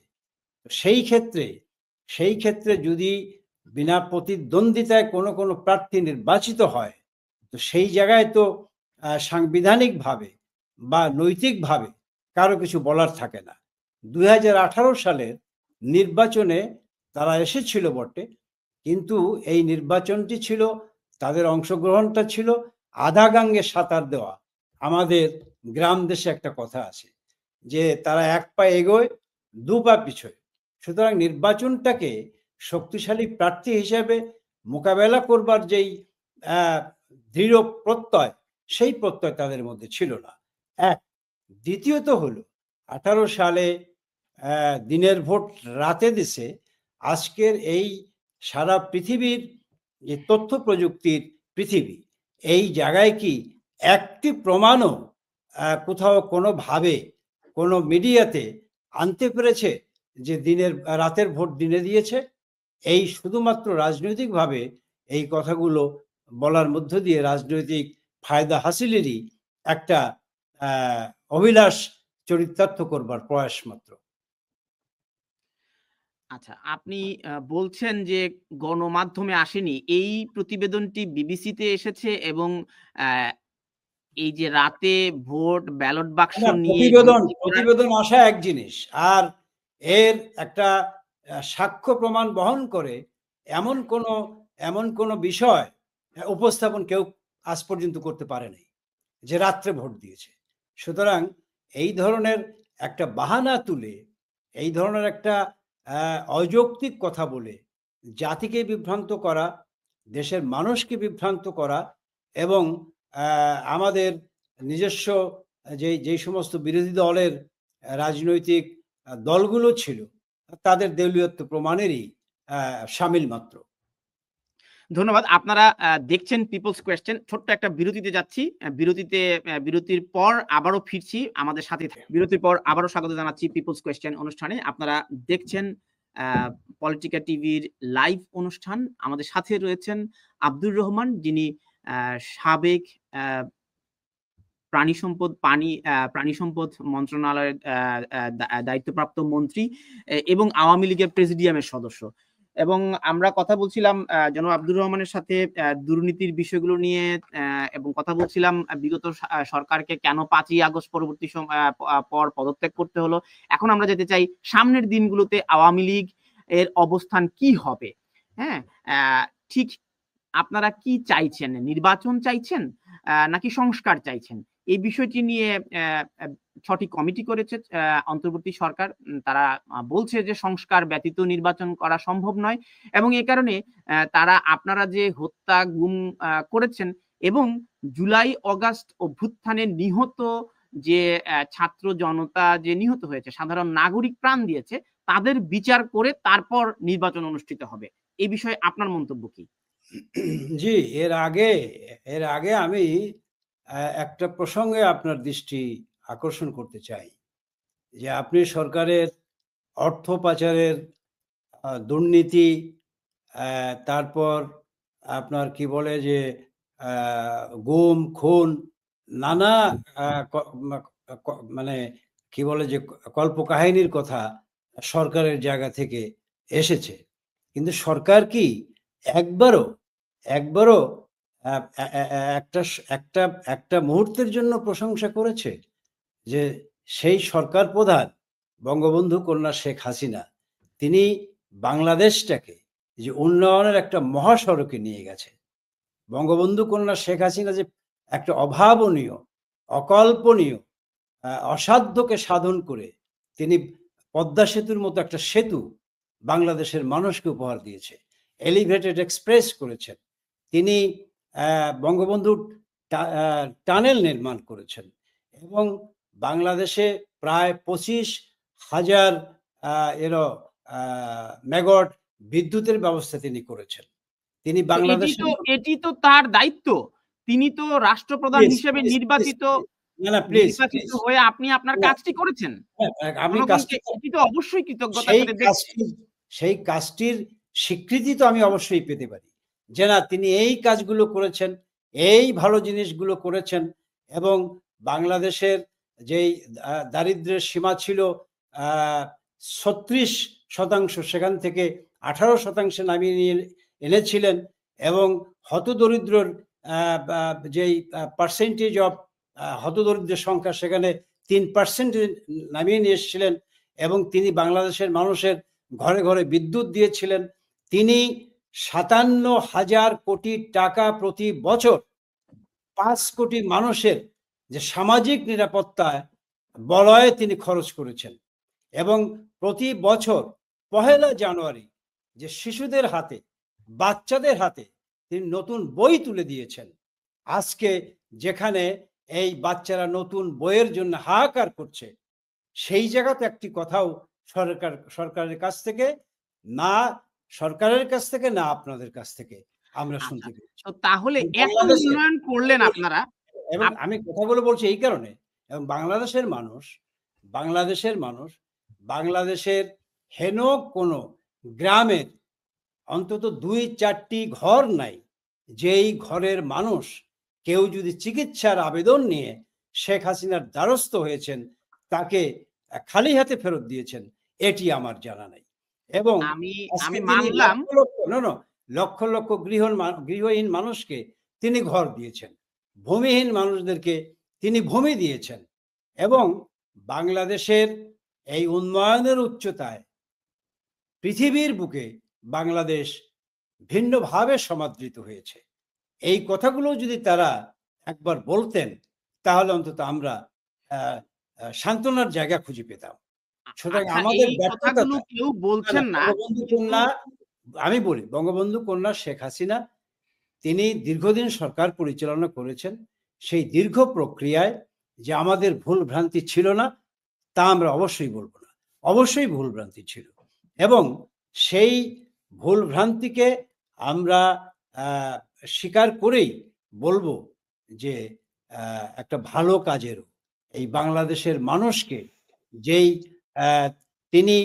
সেই ক্ষেত্রে যদি বিনা প্রতিদ্বন্দ্বিতায় কোনো প্রার্থী নির্বাচিত হয়, তো সেই জায়গায় তো সাংবিধানিকভাবে বা নৈতিকভাবে কারো কিছু বলার থাকে না। 2018 সালের নির্বাচনে তারা এসেছিল বটে, কিন্তু এই নির্বাচনটি ছিল, তাদের অংশগ্রহণটা ছিল আধা গাঙ্গে সাঁতার দেওয়া। আমাদের গ্রাম দেশে একটা কথা আছে যে তারা এক পা এগোয়, দু পা পিছোয়। সুতরাং নির্বাচনটাকে শক্তিশালী প্রার্থী হিসেবে মোকাবেলা করবার যেই দৃঢ় প্রত্যয়, সেই প্রত্যয় তাদের মধ্যে ছিল না। এক। দ্বিতীয়ত হলো 18 সালে দিনের ভোট রাতে দিছে। আজকের এই সারা পৃথিবীর যে তথ্য প্রযুক্তির পৃথিবী, এই জায়গায় কি একটি প্রমাণও কোথাও কোনোভাবে কোনো মিডিয়াতে আনতে পেরেছে যে রাতের ভোট দিনে দিয়েছে? এই শুধুমাত্র রাজনৈতিকভাবে এই কথাগুলো বলার মধ্য দিয়ে রাজনৈতিক ফায়দা হাসিলেরই একটা অভিলাষ চরিতার্থ করবার প্রয়াস মাত্র। আচ্ছা, আপনি বলছেন যে গণমাধ্যমে আসেনি, এই প্রতিবেদনটি বিবিসিতে এসেছে, এবং এই যে রাতে ভোট ব্যালট বাক্স নিয়ে প্রতিবেদন আসা এক জিনিস, আর এর একটা সাক্ষ্য প্রমাণ বহন করে এমন কোন বিষয় উপস্থাপন কেউ আজ পর্যন্ত করতে পারে নাই যে রাত্রে ভোট দিয়েছে। সুতরাং এই ধরনের একটা বাহানা তুলে, এই ধরনের একটা অযৌক্তিক কথা বলে জাতিকে বিভ্রান্ত করা, দেশের মানুষকে বিভ্রান্ত করা, এবং আমাদের নিজস্ব যেই সমস্ত বিরোধী দলের রাজনৈতিক দলগুলো ছিল তাদের দেউলিয়ত্ব প্রমাণেরই সামিল মাত্র। ধন্যবাদ। আপনারা দেখছেন পিপলস কোয়েশ্চেন। ছোট্ট একটা বিরতিতে যাচ্ছি। বিরতির পর আবারও ফিরছি, আমাদের সাথে বিরতির পর আবারও স্বাগত জানাচ্ছি পিপলস কোয়েশ্চেন অনুষ্ঠানে। আপনারা দেখছেন পলিটিকা টিভির লাইভ অনুষ্ঠান। আমাদের সাথে রয়েছেন আব্দুর রহমান, যিনি সাবেক প্রাণী সম্পদ মন্ত্রণালয়ের দায়িত্বপ্রাপ্ত মন্ত্রী এবং আওয়ামী লীগের প্রেসিডিয়ামের সদস্য। এবং আমরা কথা বলছিলাম জনাব আব্দুর রহমানের সাথে দুর্নীতির বিষয়গুলো নিয়ে, এবং কথা বলছিলাম বিগত সরকারকে কেন 5ই আগস্ট পরবর্তী পর পদত্যাগ করতে হলো। এখন আমরা যেতে চাই সামনের দিনগুলোতে আওয়ামী লীগ এর অবস্থান কি হবে। হ্যাঁ, ঠিক আপনারা কি চাইছেন? নির্বাচন চাইছেন নাকি সংস্কার চাইছেন? এই বিষয়টি নিয়ে ছটি কমিটি করেছে অন্তর্বর্তী সরকার। তারা বলছে যে সংস্কার ব্যতীত নির্বাচন করা সম্ভব নয়, এবং এই কারণে তারা আপনারা যে হত্যা গুম করেছেন এবং জুলাই অগাস্ট অভ্যুত্থানে নিহত যে ছাত্র জনতা যে নিহত হয়েছে, সাধারণ নাগরিক প্রাণ দিয়েছে, তাদের বিচার করে তারপর নির্বাচন অনুষ্ঠিত হবে। এই বিষয়ে আপনার মন্তব্য কি? জি, এর আগে আমি একটা প্রসঙ্গে আপনার দৃষ্টি আকর্ষণ করতে চাই যে আপনি সরকারের অর্থ পাচারের দুর্নীতি, তারপর আপনার কি বলে যে গুম খুন, নানা মানে কি বলে যে কল্পকাহিনীর কথা সরকারের জায়গা থেকে এসেছে, কিন্তু সরকার কি একবারও একটা একটা একটা মুহূর্তের জন্য প্রশংসা করেছে যে সেই সরকার প্রধান বঙ্গবন্ধু কন্যা শেখ হাসিনা তিনি বাংলাদেশটাকে যে উন্নয়নের একটা মহাসড়কে নিয়ে গেছে। বঙ্গবন্ধু কন্যা শেখ হাসিনা যে একটা অভাবনীয়, অকল্পনীয়, অসাধ্যকে সাধন করে তিনি পদ্মা সেতুর মতো একটা সেতু বাংলাদেশের মানুষকে উপহার দিয়েছে, এলিভেটেড এক্সপ্রেস করেছেন, তিনি বঙ্গবন্ধু টানেল নির্মাণ করেছেন এবং বাংলাদেশে প্রায় 25,000 মেগাওয়াট বিদ্যুতের ব্যবস্থা তিনি করেছেন। তিনি বাংলাদেশে এটি তো তার দায়িত্ব। তিনি তো রাষ্ট্রপ্রধান হিসেবে নির্বাচিত হয়ে আপনি আপনার কাজটি করেছেন। আমি এটি তো অবশ্যই কৃতজ্ঞতা করে সেই কাজটির স্বীকৃতি তো আমি অবশ্যই পেতে পারি যে না তিনি এই কাজগুলো করেছেন, এই ভালো জিনিসগুলো করেছেন এবং বাংলাদেশের যেই দারিদ্র্যের সীমা ছিল 36%, সেখান থেকে 18% নামিয়ে নিয়ে এনেছিলেন এবং হতদরিদ্রর যেই পার্সেন্টেজ অফ হতদরিদ্রের সংখ্যা সেখানে 3% নামিয়ে নিয়ে এসেছিলেন এবং তিনি বাংলাদেশের মানুষের ঘরে ঘরে বিদ্যুৎ দিয়েছিলেন। তিনি 57,000 কোটি টাকা প্রতি বছর 5 কোটি মানুষের যে সামাজিক নিরাপত্তায় বলয়ে তিনি খরচ করেছেন এবং প্রতি বছর 1 জানুয়ারি যে শিশুদের হাতে, বাচ্চাদের হাতে তিনি নতুন বই তুলে দিয়েছেন। আজকে যেখানে এই বাচ্চারা নতুন বইয়ের জন্য হাহাকার করছে, সেই জায়গাতে একটি কথাও সরকারের কাছ থেকে না আপনাদের কাছ থেকে আমরা শুনতে পেয়েছি। তাহলে এত উন্নয়ন করলেন আপনারা। এবং আমি কথাগুলো বলছি এই কারণে, এবং বাংলাদেশের মানুষ বাংলাদেশের হেন কোনো গ্রামের অন্তত 2-4টি ঘর নাই যেই ঘরের মানুষ কেউ যদি চিকিৎসার আবেদন নিয়ে শেখ হাসিনার দ্বারস্থ হয়েছেন তাকে খালি হাতে ফেরত দিয়েছেন, এটি আমার জানা নাই। এবং আমি মানলাম লক্ষ লক্ষ গৃহহীন মানুষকে তিনি ঘর দিয়েছেন, ভূমিহীন মানুষদেরকে তিনি ভূমি দিয়েছেন এবং বাংলাদেশের এই উন্নয়নের উচ্চতায় পৃথিবীর বুকে বাংলাদেশ ভিন্নভাবে সমাদৃত হয়েছে। এই কথাগুলো যদি তারা একবার বলতেন তাহলে অন্তত আমরা সান্ত্বনার জায়গা খুঁজে পেতাম। সুতরাং আমাদের কথাগুলো কেউ বলছেন না। বঙ্গবন্ধু কন্যা, আমি বলি বঙ্গবন্ধু কন্যা শেখ হাসিনা তিনি দীর্ঘদিন সরকার পরিচালনা করেছেন। সেই দীর্ঘ প্রক্রিয়ায় যে আমাদের ভুল ভ্রান্তি ছিল না তা আমরা অবশ্যই বলবো না, অবশ্যই ভুল ভ্রান্তি ছিল এবং সেই ভুল ভ্রান্তিকে আমরা স্বীকার করেই বলবো যে একটা ভালো কাজেরও এই বাংলাদেশের মানুষকে যেই তিনি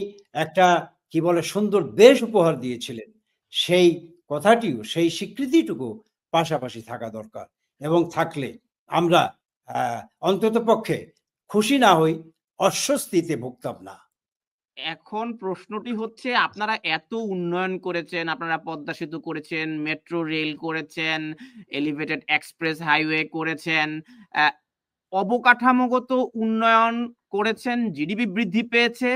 একটা কি বলে সুন্দর দেশ উপহার দিয়েছিলেন, সেই কথাটিও, সেই স্বীকৃতিটুকু পাশাপাশি থাকা দরকার এবং থাকলে আমরা অন্তত পক্ষে খুশি না হই, অস্বস্তিতে ভুগতাম না। এখন প্রশ্নটি হচ্ছে, আপনারা এত উন্নয়ন করেছেন, আপনারা পদ্মা সেতু করেছেন, মেট্রো রেল করেছেন, এলিভেটেড এক্সপ্রেস হাইওয়ে করেছেন, অবকাঠামোগত উন্নয়ন করেছেন, জিডিপি বৃদ্ধি পেয়েছে,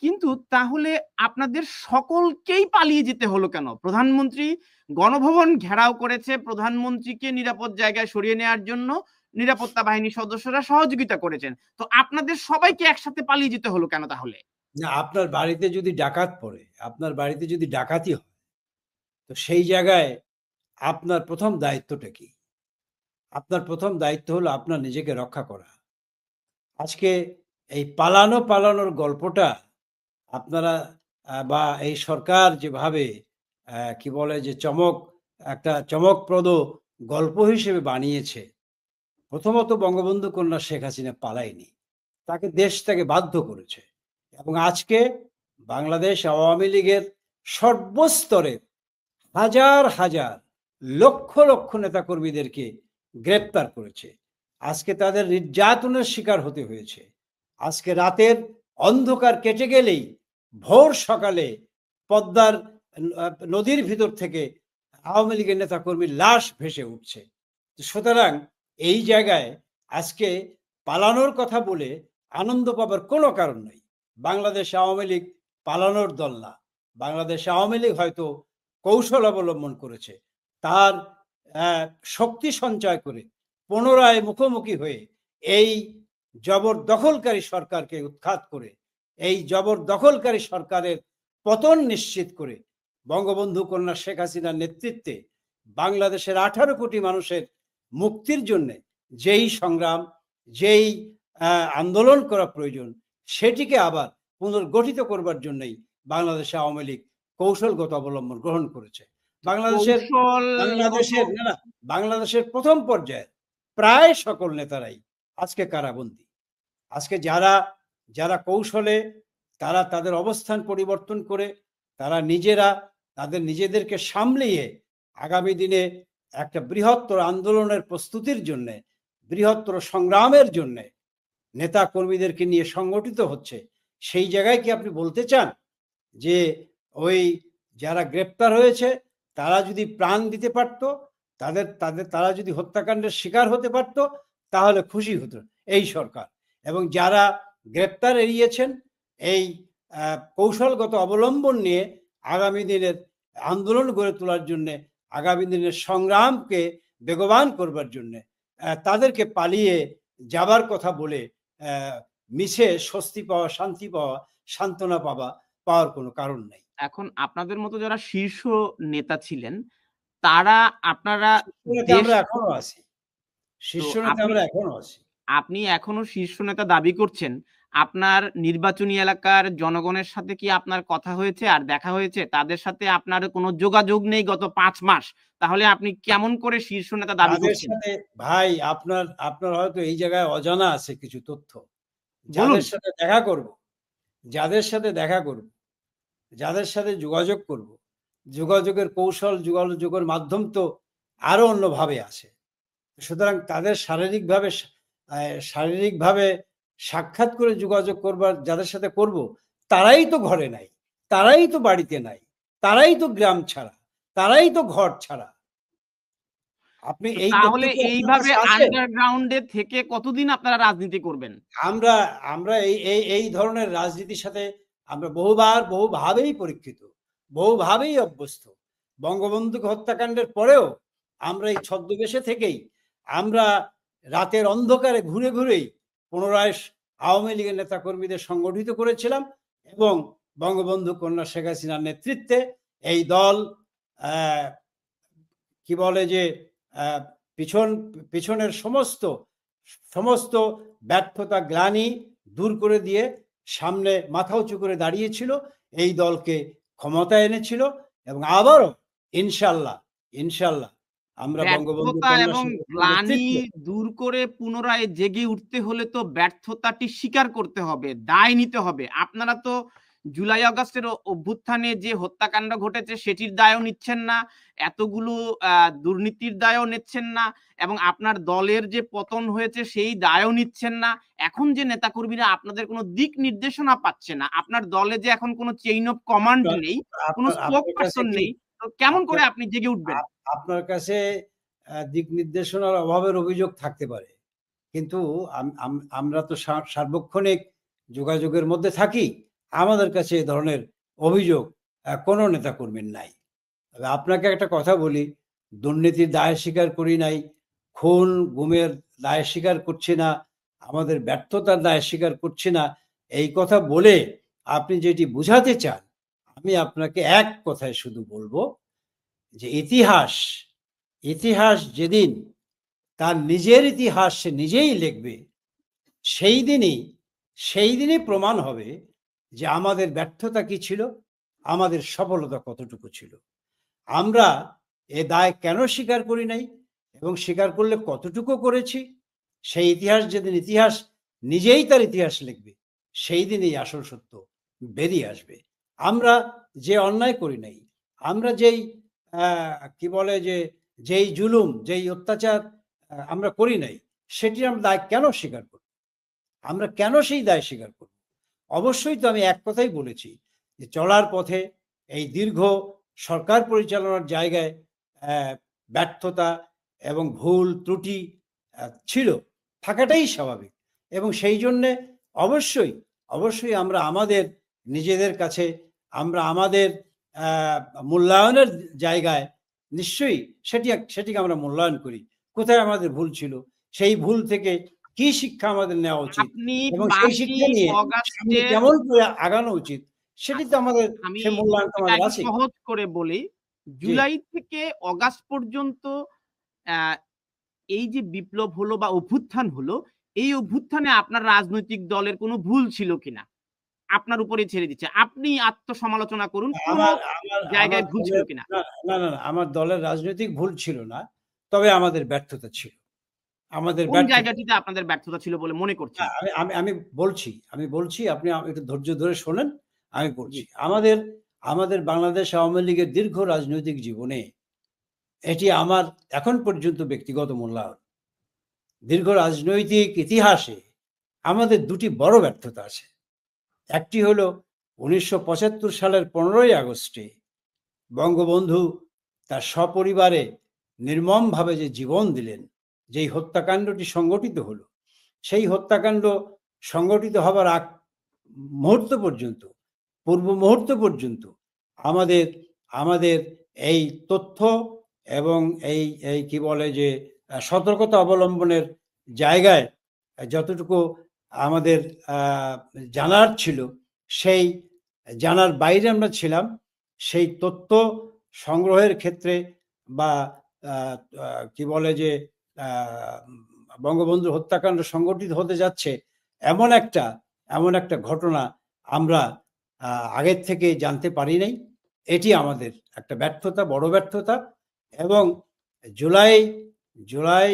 কিন্তু তাহলে আপনাদের সকলকেই পালিয়ে যেতে হলো কেন? প্রধানমন্ত্রী গণভবন ঘেরাও করেছে, প্রধানমন্ত্রীকে নিরাপদ জায়গায় সরিয়ে নেওয়ার জন্য নিরাপত্তা বাহিনীর সদস্যরা সহযোগিতা করেছেন, তো আপনাদের সবাইকে একসাথে পালিয়ে যেতে হলো কেন তাহলে? না, আপনার বাড়িতে যদি ডাকাত পড়ে, আপনার বাড়িতে যদি ডাকাতি হয়, তো সেই জায়গায় আপনার প্রথম দায়িত্বটা কি? আপনার প্রথম দায়িত্ব হলো আপনার নিজেকে রক্ষা করা। আজকে এই পালানোর গল্পটা আপনারা বা এই সরকার যেভাবে কি বলে যে একটা চমকপ্রদ গল্প হিসেবে বানিয়েছে। প্রথমত বঙ্গবন্ধু কন্যা শেখ হাসিনা পালায়নি। দেশ তাকে বাধ্য করেছে। এবং আজকে বাংলাদেশ আওয়ামী লীগের সর্বস্তরের হাজার লক্ষ নেতাকর্মীদেরকে গ্রেপ্তার করেছে। আজকে তাদের নির্যাতনের শিকার হতে হয়েছে। আজকে রাতের অন্ধকার কেটে গেলেই ভোর সকালে পদ্মার নদীর ভিতর থেকে আওয়ামী লীগের নেতাকর্মীর লাশ ভেসে উঠছে। সুতরাং এই জায়গায় আজকে পালানোর কথা বলে আনন্দ পাবার কোনো কারণ নেই। বাংলাদেশ আওয়ামী লীগ পালানোর দল না। বাংলাদেশ আওয়ামী লীগ হয়তো কৌশল অবলম্বন করেছে, তার শক্তি সঞ্চয় করে পুনরায় মুখোমুখি হয়ে এই জবরদখলকারী সরকারকে উৎখাত করে, এই জবরদখলকারী সরকারের পতন নিশ্চিত করে বঙ্গবন্ধু কন্যা শেখ হাসিনার নেতৃত্বে বাংলাদেশের 18 কোটি মানুষের মুক্তির জন্য যেই সংগ্রাম, যেই আন্দোলন করা প্রয়োজন, সেটিকে আবার পুনর্গঠিত করবার জন্যই বাংলাদেশ আওয়ামী লীগ কৌশলগত অবলম্বন গ্রহণ করেছে। বাংলাদেশের প্রথম পর্যায়ে প্রায় সকল নেতারাই আজকে কারাবন্দী। আজকে যারা কৌশলে তারা তাদের অবস্থান পরিবর্তন করে তারা নিজেদেরকে সামলিয়ে আগামী দিনে একটা বৃহত্তর আন্দোলনের প্রস্তুতির জন্য, বৃহত্তর সংগ্রামের জন্য নেতা কর্মীদেরকে নিয়ে সংগঠিত হচ্ছে, সেই জায়গায় কি আপনি বলতে চান যে ওই যারা গ্রেপ্তার হয়েছে তারা যদি প্রাণ দিতে পারত, তারা যদি হত্যাকাণ্ডের শিকার হতে পারত, তাহলে খুশি হতো এই সরকার। এবং যারা গ্রেপ্তার এড়িয়েছেন এই কৌশলগত অবলম্বন নিয়ে আগামী দিনের আন্দোলন গড়ে তোলার জন্য, আগামী দিনের সংগ্রামকে বেগবান করবার জন্য তাদেরকে পালিয়ে যাবার কথা বলে মিছে স্বস্তি পাওয়া, শান্তি পাওয়া, সান্ত্বনা পাওয়ার কোনো কারণ নেই। এখন আপনাদের মতো যারা শীর্ষ নেতা ছিলেন তারা, আপনারা এখনো আছি, শীর্ষ নেতা আমরা এখনো আছি। আপনি এখনো শীর্ষ নেতা দাবি করছেন, আপনার নির্বাচনী এলাকার জনগণের সাথে কি আপনার কথা হয়েছে আর দেখা হয়েছে? তাদের সাথে আপনার কোনো যোগাযোগ নেই গত 5 মাস, তাহলে আপনি কেমন করে শীর্ষ নেতা দাবি করছেন? ভাই, আপনার হয়তো এই জায়গায় অজানা আছে কিছু তথ্য। যাদের সাথে দেখা করব, যাদের সাথে যোগাযোগ করব, যোগাযোগের কৌশল, যোগাযোগের মাধ্যম তো আরো অন্যভাবে আছে। সুতরাং তাদের শারীরিকভাবে সাক্ষাৎ করে যোগাযোগ করবার যাদের সাথে করব, তারাই তো ঘরে নাই, তারাই তো বাড়িতে নাই, তারাই তো গ্রাম ছাড়া, তারাই তো ঘর ছাড়া। আপনি তাহলে এইভাবে আন্ডারগ্রাউন্ডে থেকে কতদিন আপনারা রাজনীতি করবেন? আমরা এই ধরনের রাজনীতির সাথে আমরা বহুভাবেই পরীক্ষিত, বহুভাবেই অভ্যস্ত। বঙ্গবন্ধু হত্যাকাণ্ডের পরেও আমরা এই ছদ্মবেশে থেকেই আমরা রাতের অন্ধকারে ঘুরেই পুনরায় আওয়ামী লীগের নেতাকর্মীদের সংগঠিত করেছিলাম এবং বঙ্গবন্ধু কন্যা শেখ হাসিনার নেতৃত্বে এই দল কি বলে যে পিছনের সমস্ত ব্যর্থতা, গ্লানি দূর করে দিয়ে সামনে মাথা উঁচু করে দাঁড়িয়েছিল, এই দলকে ক্ষমতায় এনেছিল। এবং আবারও ইনশাল্লাহ আমরা বঙ্গবন্ধু এবং গ্লানি দূর করে পুনরায় জেগে উঠতে হলে তো ব্যর্থতাটি স্বীকার করতে হবে, দায় নিতে হবে। আপনারা তো জুলাই আগস্টের অভ্যুত্থানে যে হত্যাকাণ্ড ঘটেছে সেটির দায়ও নিচ্ছেন না, এতগুলো দুর্নীতির দায়ও নিচ্ছেন না, এবং আপনার দলের যে পতন হয়েছে সেই দায়ও নিচ্ছেন না। এখন যে নেতাকর্মীরা আপনাদের কোনো দিক নির্দেশনা পাচ্ছে না, আপনার দলে যে এখন কোনো চেইন অফ কমান্ড নেই, কোনো স্পোক পারসন নেই, তো কেমন করে আপনি জেগে উঠবেন? আপনার কাছে দিক নির্দেশনার অভাবের অভিযোগ থাকতে পারে, কিন্তু আমরা তো সার্বক্ষণিক যোগাযোগের মধ্যে থাকি। আমাদের কাছে এ ধরনের অভিযোগ কোনো নেতাকর্মীর নাই। তবে আপনাকে একটা কথা বলি, দুর্নীতির দায় স্বীকার করি নাই, খুন গুমের দায় স্বীকার করছি না, আমাদের ব্যর্থতার দায় স্বীকার করছি না, এই কথা বলে আপনি যেটি বুঝাতে চান, আমি আপনাকে এক কথায় শুধু বলবো যে ইতিহাস যেদিন তার নিজের ইতিহাস সে নিজেই লিখবে, সেই দিনই প্রমাণ হবে যে আমাদের ব্যর্থতা কি ছিল, আমাদের সফলতা কতটুকু ছিল। আমরা এ দায় কেন স্বীকার করি নাই এবং স্বীকার করলে কতটুকু করেছি, সেই যেদিন ইতিহাস নিজেই তার ইতিহাস লিখবে, সেই দিনই আসল সত্য বেরিয়ে আসবে। আমরা যে অন্যায় করি নাই, আমরা যেই কি বলে যে যেই জুলুম, যেই অত্যাচার আমরা করি নাই, সেটি আমরা দায় কেন স্বীকার করব? আমরা কেন সেই দায় স্বীকার করব? অবশ্যই তো আমি এক কথাই বলেছি যে চলার পথে এই দীর্ঘ সরকার পরিচালনার জায়গায় ব্যর্থতা এবং ভুল ত্রুটি ছিল, থাকাটাই স্বাভাবিক, এবং সেই জন্যে অবশ্যই আমরা আমাদের নিজেদের কাছে আমরা আমাদের মূল্যায়নের জায়গায় নিশ্চয়ই সেটিকে আমরা মূল্যায়ন করি। কোথায় আমাদের ভুল ছিল, সেই ভুল থেকে কি শিক্ষা আমাদের নেওয়া উচিত এবং সেই শিক্ষা নিয়ে সামনে কেমন করে আগানো উচিত, সেটি তো আমাদের সেই মূল্যায়ন আমাদের আছে। সহজ করে বলি, জুলাই থেকে অগাস্ট পর্যন্ত এই যে বিপ্লব হলো বা অভ্যুত্থান হলো, এই অভ্যুত্থানে আপনার রাজনৈতিক দলের কোনো ভুল ছিল কিনা আপনার উপরে ছেড়ে দিচ্ছে, আপনি আত্মসমালোচনা করুন, কোন জায়গায় ভুল ছিল কিনা। না, আমার দলের রাজনৈতিক ভুল ছিল না, তবে আমাদের ব্যর্থতা ছিল। আমাদের কোন জায়গাটিতে আপনাদের ব্যর্থতা ছিল বলে মনে করছেন? আমি বলছি, আপনি একটু ধৈর্য ধরে শোনেন, আমি বলছি। আমাদের বাংলাদেশ আওয়ামী লীগের দীর্ঘ রাজনৈতিক জীবনে এটি আমার এখন পর্যন্ত ব্যক্তিগত মূল্যায়ন, দীর্ঘ রাজনৈতিক ইতিহাসে আমাদের দুটি বড় ব্যর্থতা আছে। একটি হলো 1975 সালের 15ই আগস্টে বঙ্গবন্ধু তার সপরিবারে নির্মমভাবে যে জীবন দিলেন, যেই হত্যাকাণ্ডটি সংগঠিত হলো, সেই হত্যাকাণ্ড সংগঠিত হবার পূর্ব মুহূর্ত পর্যন্ত আমাদের এই তথ্য এবং এই কি বলে যে সতর্কতা অবলম্বনের জায়গায় যতটুকু আমাদের জানার ছিল, সেই জানার বাইরে আমরা ছিলাম। সেই তথ্য সংগ্রহের ক্ষেত্রে বা কি বলে যে বঙ্গবন্ধুর হত্যাকাণ্ড সংগঠিত হতে যাচ্ছে এমন একটা ঘটনা আমরা আগের থেকে জানতে পারি নাই। এটি আমাদের একটা ব্যর্থতা, বড় ব্যর্থতা। এবং জুলাই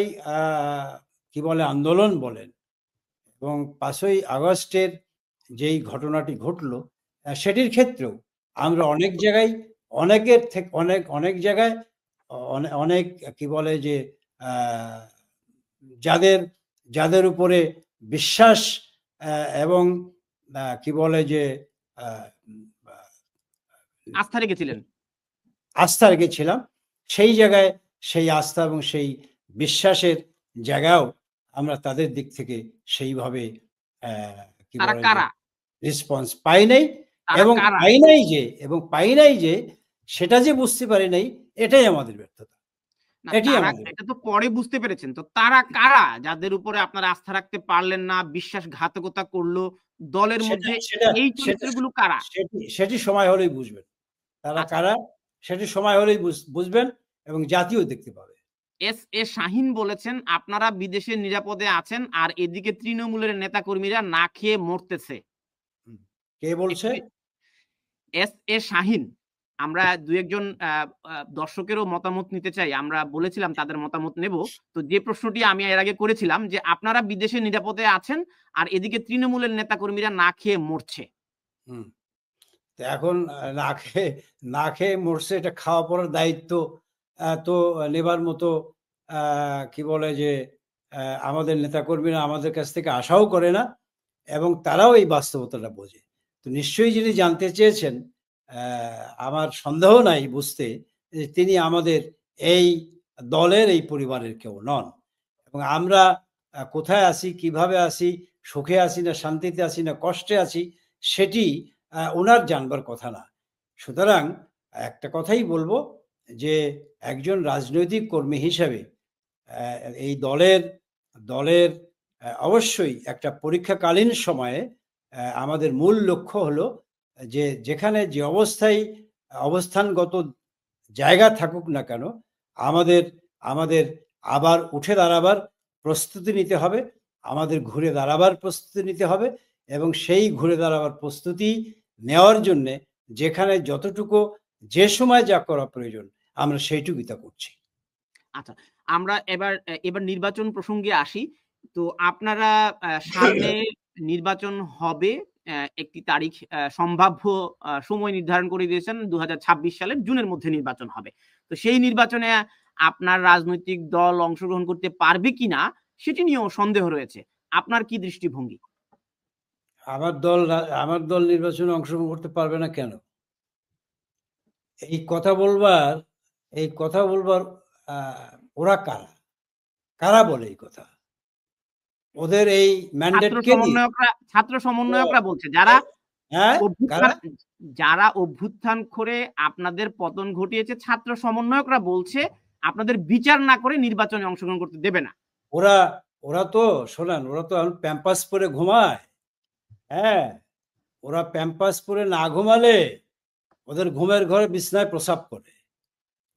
কি বলে আন্দোলন বলেন এবং 5ই আগস্টের যেই ঘটনাটি ঘটলো, সেটির ক্ষেত্রেও আমরা অনেক জায়গায় অনেক কি বলে যে যাদের উপরে বিশ্বাস এবং কি বলে যে আস্থা রেখেছিলাম, সেই জায়গায় সেই আস্থা এবং সেই বিশ্বাসের জায়গাও আমরা তাদের দিক থেকে সেইভাবে কি বলে রেসপন্স পাই নাই, এবং পাই নাই যে সেটা যে বুঝতে পারি নাই, এটাই আমাদের ব্যর্থতা। এটা তো পরে বুঝতে পেরেছেন, তো তারা কারা যাদের উপরে আপনারা আস্থা রাখতে পারলেন না, বিশ্বাসঘাতকতা করলো, দলের মধ্যে এই চরিত্রগুলো কারা? সেটি সময় হলেই বুঝবেন তারা কারা, সেটি সময় হলেই বুঝবেন এবং জাতীয় দেখতে পাবে। এস শাহীন বলেছেন আপনারা বিদেশে নিরাপদে আছেন আর এদিকে তৃণমূলের নেতাকর্মীরা না খেয়ে মরতেছে। কে বলছে? এস শাহীন। আমরা দু একজন দর্শকেরও মতামত নিতে চাই, আমরা বলেছিলাম তাদের মতামত নেব। তো যে প্রশ্নটি আমি এর আগে করেছিলাম যে আপনারা বিদেশে নিরাপদে আছেন আর এদিকে তৃণমূলের নেতাকর্মীরা না খেয়ে মরছে। তো এখন না খেয়ে মরছে, এটা খাওয়া পড়ার দায়িত্ব তো নেবার মতো কি বলে যে আমাদের নেতাকর্মীরা আমাদের কাছ থেকে আশাও করে না, এবং তারাও এই বাস্তবতাটা বোঝে। তো নিশ্চয়ই যিনি জানতে চেয়েছেন, আমার সন্দেহ নাই বুঝতে যে তিনি আমাদের এই দলের, এই পরিবারের কেউ নন। এবং আমরা কোথায় আছি, কিভাবে আছি, সুখে আছি না শান্তিতে আছি না কষ্টে আছি, সেটি ওনার জানবার কথা না। সুতরাং একটা কথাই বলবো যে একজন রাজনৈতিক কর্মী হিসেবে এই দলের দলের অবশ্যই একটা পরীক্ষাকালীন সময়ে আমাদের মূল লক্ষ্য হলো যে যেখানে যে অবস্থায় অবস্থানগত জায়গা থাকুক না কেন, আমাদের আমাদের আবার উঠে দাঁড়াবার প্রস্তুতি নিতে হবে, আমাদের ঘুরে দাঁড়াবার প্রস্তুতি নিতে হবে, এবং সেই ঘুরে দাঁড়াবার প্রস্তুতি নেওয়ার জন্যে যেখানে যতটুকু যে সময় যা করা প্রয়োজন আমরা সেইটুকুই তা করছি। আচ্ছা, আমরা এবার নির্বাচন প্রসঙ্গে আসি। তো আপনারা সামনে নির্বাচন হবে, একটি তারিখ সম্ভাব্য সময় নির্ধারণ করে দিয়েছেন, 2026 সালের জুনের মধ্যে নির্বাচন হবে। তো সেই নির্বাচনে আপনার রাজনৈতিক দল অংশগ্রহণ করতে পারবে কিনা সেটি নিয়েও সন্দেহ রয়েছে। আপনার কি দৃষ্টিভঙ্গি? আমার দল নির্বাচনে অংশগ্রহণ করতে পারবে না কেন? এই কথা বলবার ওরা কারা? কারা বলে এই কথা? ওদের এই ম্যান্ডেট কে দিয়ে? ছাত্র সমন্বয়করা বলছে, যারা হ্যাঁ, কারা? অভ্যুত্থান করে আপনাদের পতন ঘটিয়েছে, ছাত্র সমন্বয়করা বলছে আপনাদের বিচার না করে নির্বাচনে অংশগ্রহণ করতে দেবে না। ওরা ওরা তো শোনেন, ওরা তো এখন প্যাম্পাস পরে ঘুমায়। হ্যাঁ, ওরা প্যাম্পাস পরে না ঘুমালে ওদের ঘুমের ঘরে বিছনায় প্রসাব করে।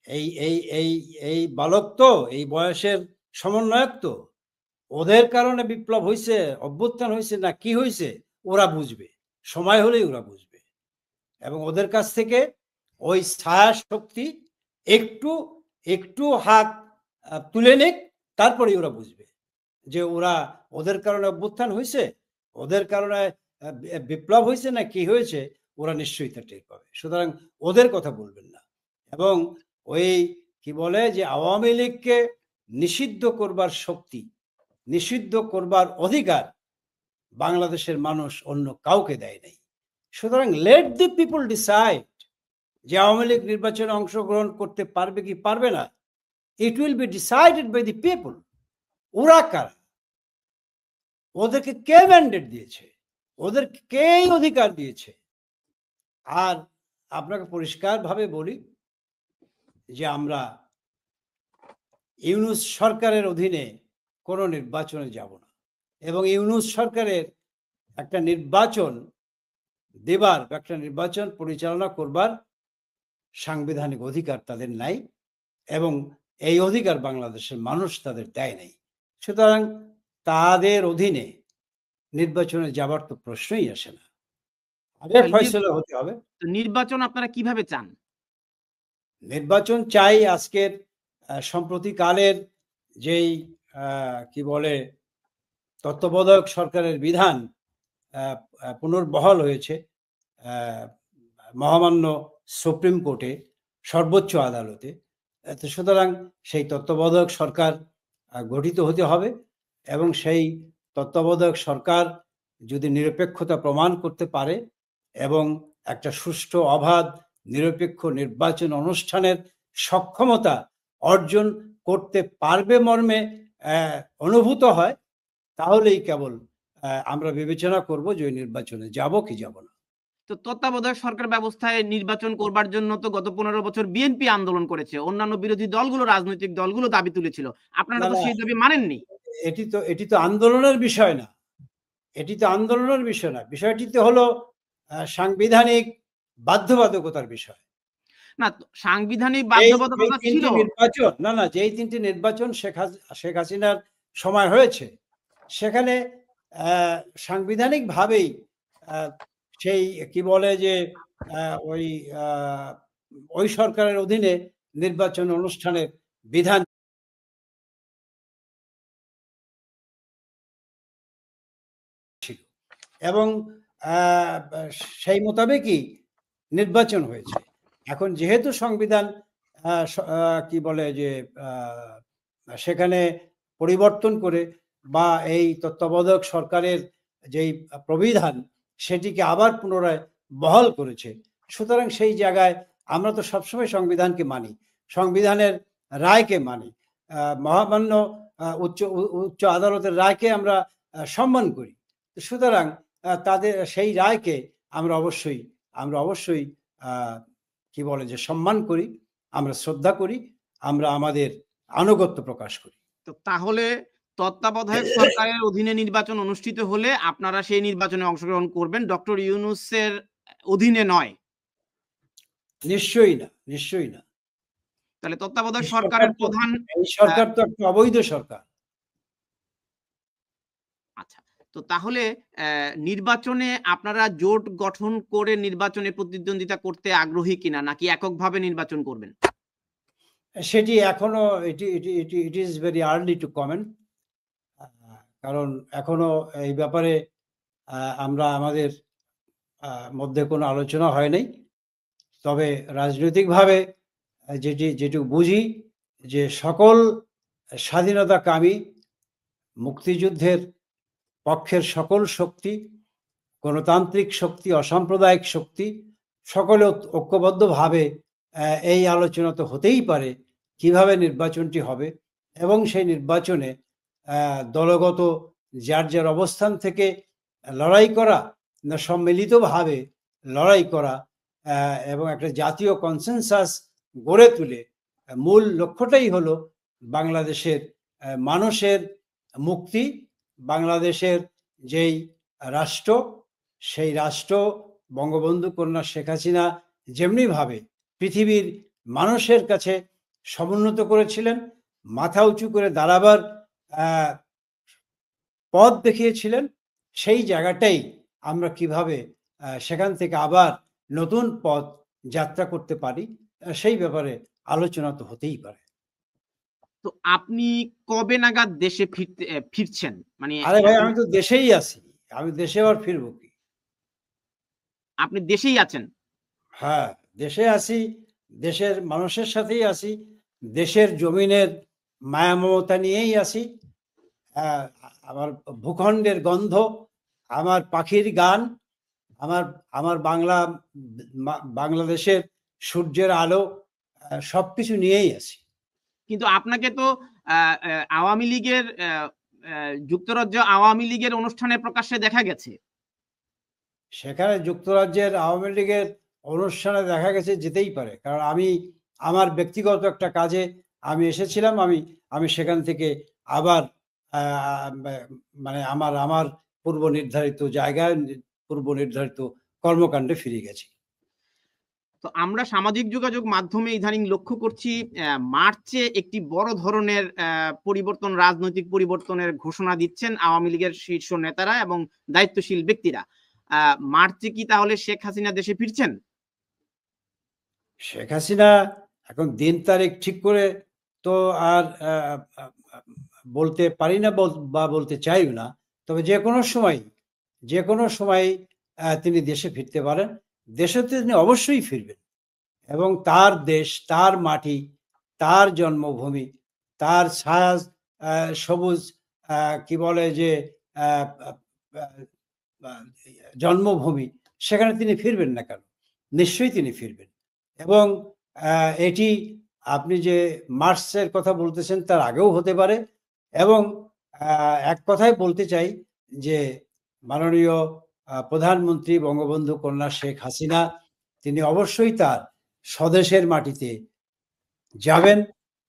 এই এই এই এই বালক তো, এই বয়সের সমন্বয়ক তো, ওদের কারণে বিপ্লব হয়েছে, অভ্যুত্থান হয়েছে না কি হয়েছে ওরা বুঝবে, সময় হলেই ওরা বুঝবে। এবং ওদের কাছ থেকে ওই ছায়া শক্তি একটু একটু হাত তুলে নিক, তারপরেই ওরা বুঝবে যে ওদের কারণে অভ্যুত্থান হয়েছে, ওদের কারণে বিপ্লব হয়েছে না কি হয়েছে, ওরা নিশ্চয়ই তা টের পাবে। সুতরাং ওদের কথা বলবেন না। এবং ওই কি বলে যে আওয়ামী লীগকে নিষিদ্ধ করবার শক্তি, নিষিদ্ধ করবার অধিকার বাংলাদেশের মানুষ অন্য কাউকে দেয় নাই। সুতরাং লেট দি পিপল ডিসাইড যে আওয়ামী লীগ নির্বাচনে অংশগ্রহণ করতে পারবে কি পারবে না। It will be decided by the people. ওরা কারা? ওদেরকে কে ম্যান্ডেট দিয়েছে? ওদের কে অধিকার দিয়েছে? আর আপনাকে পরিষ্কারভাবে বলি যে আমরা ইউনূস সরকারের অধীনে কোনো নির্বাচনে যাব না, এবং ইউনূস সরকারের একটা নির্বাচন দেবার, একটা নির্বাচন পরিচালনা করবার সাংবিধানিক অধিকার তাদের নাই, এবং এই অধিকার বাংলাদেশের মানুষ তাদের দেয় নাই। সুতরাং তাদের অধীনে নির্বাচনে যাবার তো প্রশ্নই আসে না। আগে ফয়সলা হতে হবে। নির্বাচন আপনারা কিভাবে চান? নির্বাচন চাই আজকের সম্প্রতিকালের যেই কি বলে তত্ত্বাবধায়ক সরকারের বিধান পুনর্বহাল হয়েছে মহামান্য সুপ্রিম কোর্টে, সর্বোচ্চ আদালতে। সুতরাং সেই তত্ত্বাবধায়ক সরকার গঠিত হতে হবে, এবং সেই তত্ত্বাবধায়ক সরকার যদি নিরপেক্ষতা প্রমাণ করতে পারে এবং একটা সুষ্ঠু অবাধ নিরপেক্ষ নির্বাচন অনুষ্ঠানের সক্ষমতা অর্জন করতে পারবে মর্মে অনুভূত হয়, তাহলেই কেবল আমরা বিবেচনা করব যে ওই নির্বাচনে যাব কি যাব না। তো তত্ত্বাবধায়ক সরকার ব্যবস্থায় নির্বাচন করবার জন্য তো গত 15 বছর বিএনপি আন্দোলন করেছে, অন্যান্য বিরোধী দলগুলো, রাজনৈতিক দলগুলো দাবি তুলেছিল, আপনারা তো সেই দাবি মানেননি। এটি তো আন্দোলনের বিষয় না, এটি তো আন্দোলনের বিষয় না, বিষয়টি তো হলো সাংবিধানিক বাধ্যবাধকতার বিষয়। না, সাংবিধানিক বাধ্যবাধকতা ছিল। নির্বাচন না, যেই 3টি নির্বাচন শেখ হাসিনার সময় হয়েছে, সেখানে সাংবিধানিক ভাবেই সেই কি বলে যে ওই ওই সরকারের অধীনে নির্বাচন অনুষ্ঠানের বিধান ছিল, এবং সেই মোতাবেকই নির্বাচন হয়েছে। এখন যেহেতু সংবিধান কি বলে যে সেখানে পরিবর্তন করে বা এই তত্ত্বাবধায়ক সরকারের যেই প্রবিধান সেটিকে আবার পুনরায় বহাল করেছে। সুতরাং সেই জায়গায় আমরা তো সবসময় সংবিধানকে মানি, সংবিধানের রায়কে মানি, মহামান্য উচ্চ আদালতের রায়কে আমরা সম্মান করি। সুতরাং তাদের সেই রায়কে আমরা অবশ্যই কি বলে যে সম্মান করি, আমরা শ্রদ্ধা করি, আমরা আমাদের আনুগত্য প্রকাশ করি। তো তাহলে তত্ত্বাবধায়ক সরকারের অধীনে নির্বাচন অনুষ্ঠিত হলে আপনারা সেই নির্বাচনে অংশগ্রহণ করবেন, ডক্টর ইউনূসের অধীনে নয়? নিশ্চয়ই না, নিশ্চয়ই না। তাহলে তত্ত্বাবধায়ক সরকারের প্রধান, এই সরকার তো একটা অবৈধ সরকার। আচ্ছা, তো তাহলে নির্বাচনে আপনারা জোট গঠন করে নির্বাচনে প্রতিদ্বন্দ্বিতা করতে আগ্রহী কিনা, নাকি এককভাবে নির্বাচন করবেন? সেটি এখনো it is very early two comment. কারণ এখনো এই ব্যাপারে আমরা আমাদের মধ্যে কোনো আলোচনা হয় নাই। তবে রাজনৈতিকভাবে যেটুকু বুঝি যে সকল স্বাধীনতাকামী মুক্তিযুদ্ধের পক্ষের সকল শক্তি, গণতান্ত্রিক শক্তি, অসাম্প্রদায়িক শক্তি সকলে ঐক্যবদ্ধভাবে এই আলোচনা তো হতেই পারে কিভাবে নির্বাচনটি হবে, এবং সেই নির্বাচনে দলগত যার যার অবস্থান থেকে লড়াই করা না সম্মিলিতভাবে লড়াই করা এবং একটা জাতীয় কনসেনসাস গড়ে তুলে মূল লক্ষ্যটাই হলো বাংলাদেশের মানুষের মুক্তি, বাংলাদেশের যেই রাষ্ট্র, সেই রাষ্ট্র বঙ্গবন্ধু কন্যা শেখ হাসিনা যেমনিভাবে পৃথিবীর মানুষের কাছে সমুন্নত করেছিলেন, মাথা উঁচু করে দাঁড়াবার পথ দেখিয়েছিলেন, সেই জায়গাটাই আমরা কিভাবে সেখান থেকে আবার নতুন পথ যাত্রা করতে পারি সেই ব্যাপারে আলোচনা তো হতেই পারে। তো আপনি কবে নাগাদ দেশে ফিরছেন? মানে আরে ভাই, আমি তো দেশেই আছি, আমি দেশে আবার ফিরবো কি? আপনি দেশেই আছেন? হ্যাঁ, দেশে আছি, দেশের মানুষের সাথেই আছি, দেশের জমিনের মায়া মমতা নিয়েই আছি। আমার ভূখণ্ডের গন্ধ, আমার পাখির গান, আমার আমার বাংলাদেশের সূর্যের আলো, সবকিছু নিয়েই আছি। কিন্তু আপনাকে তো আওয়ামী লীগের যুক্তরাজ্য আওয়ামী লীগের অনুষ্ঠানে প্রকাশ্যে দেখা গেছে। সেখানে যুক্তরাজ্যের আওয়ামী লীগের অনুষ্ঠানে দেখা গেছে, যেতেই পারে, কারণ আমি আমার ব্যক্তিগত একটা কাজে আমি এসেছিলাম। আমি সেখান থেকে আবার মানে আমার পূর্ব নির্ধারিত জায়গায়, পূর্ব নির্ধারিত কর্মকাণ্ডে ফিরে গেছি। তো আমরা সামাজিক যোগাযোগ মাধ্যমে ইদানিং লক্ষ্য করছি মার্চে একটি বড় ধরনের পরিবর্তন, রাজনৈতিক পরিবর্তনের ঘোষণা দিচ্ছেন আওয়ামী লীগের শীর্ষ নেতারা এবং দায়িত্বশীল ব্যক্তিরা। মার্চে কি তাহলে শেখ হাসিনা দেশে ফিরছেন? শেখ হাসিনা এখন দিন তারিখ ঠিক করে তো আর বলতে পারি না বা বলতে চাই না। তবে যে কোনো সময় তিনি দেশে ফিরতে পারেন। দেশে তিনি অবশ্যই ফিরবেন, এবং তার দেশ, তার মাটি, তার জন্মভূমি, তার ছায়া সবুজ কি বলে যে জন্মভূমি, সেখানে তিনি ফিরবেন না কেন? নিশ্চয়ই তিনি ফিরবেন। এবং এটি আপনি যে মার্চের কথা বলতেছেন তার আগেও হতে পারে। এবং এক কথায় বলতে চাই যে মাননীয় প্রধানমন্ত্রী বঙ্গবন্ধু কন্যা শেখ হাসিনা তিনি অবশ্যই তার স্বদেশের মাটিতে যাবেন,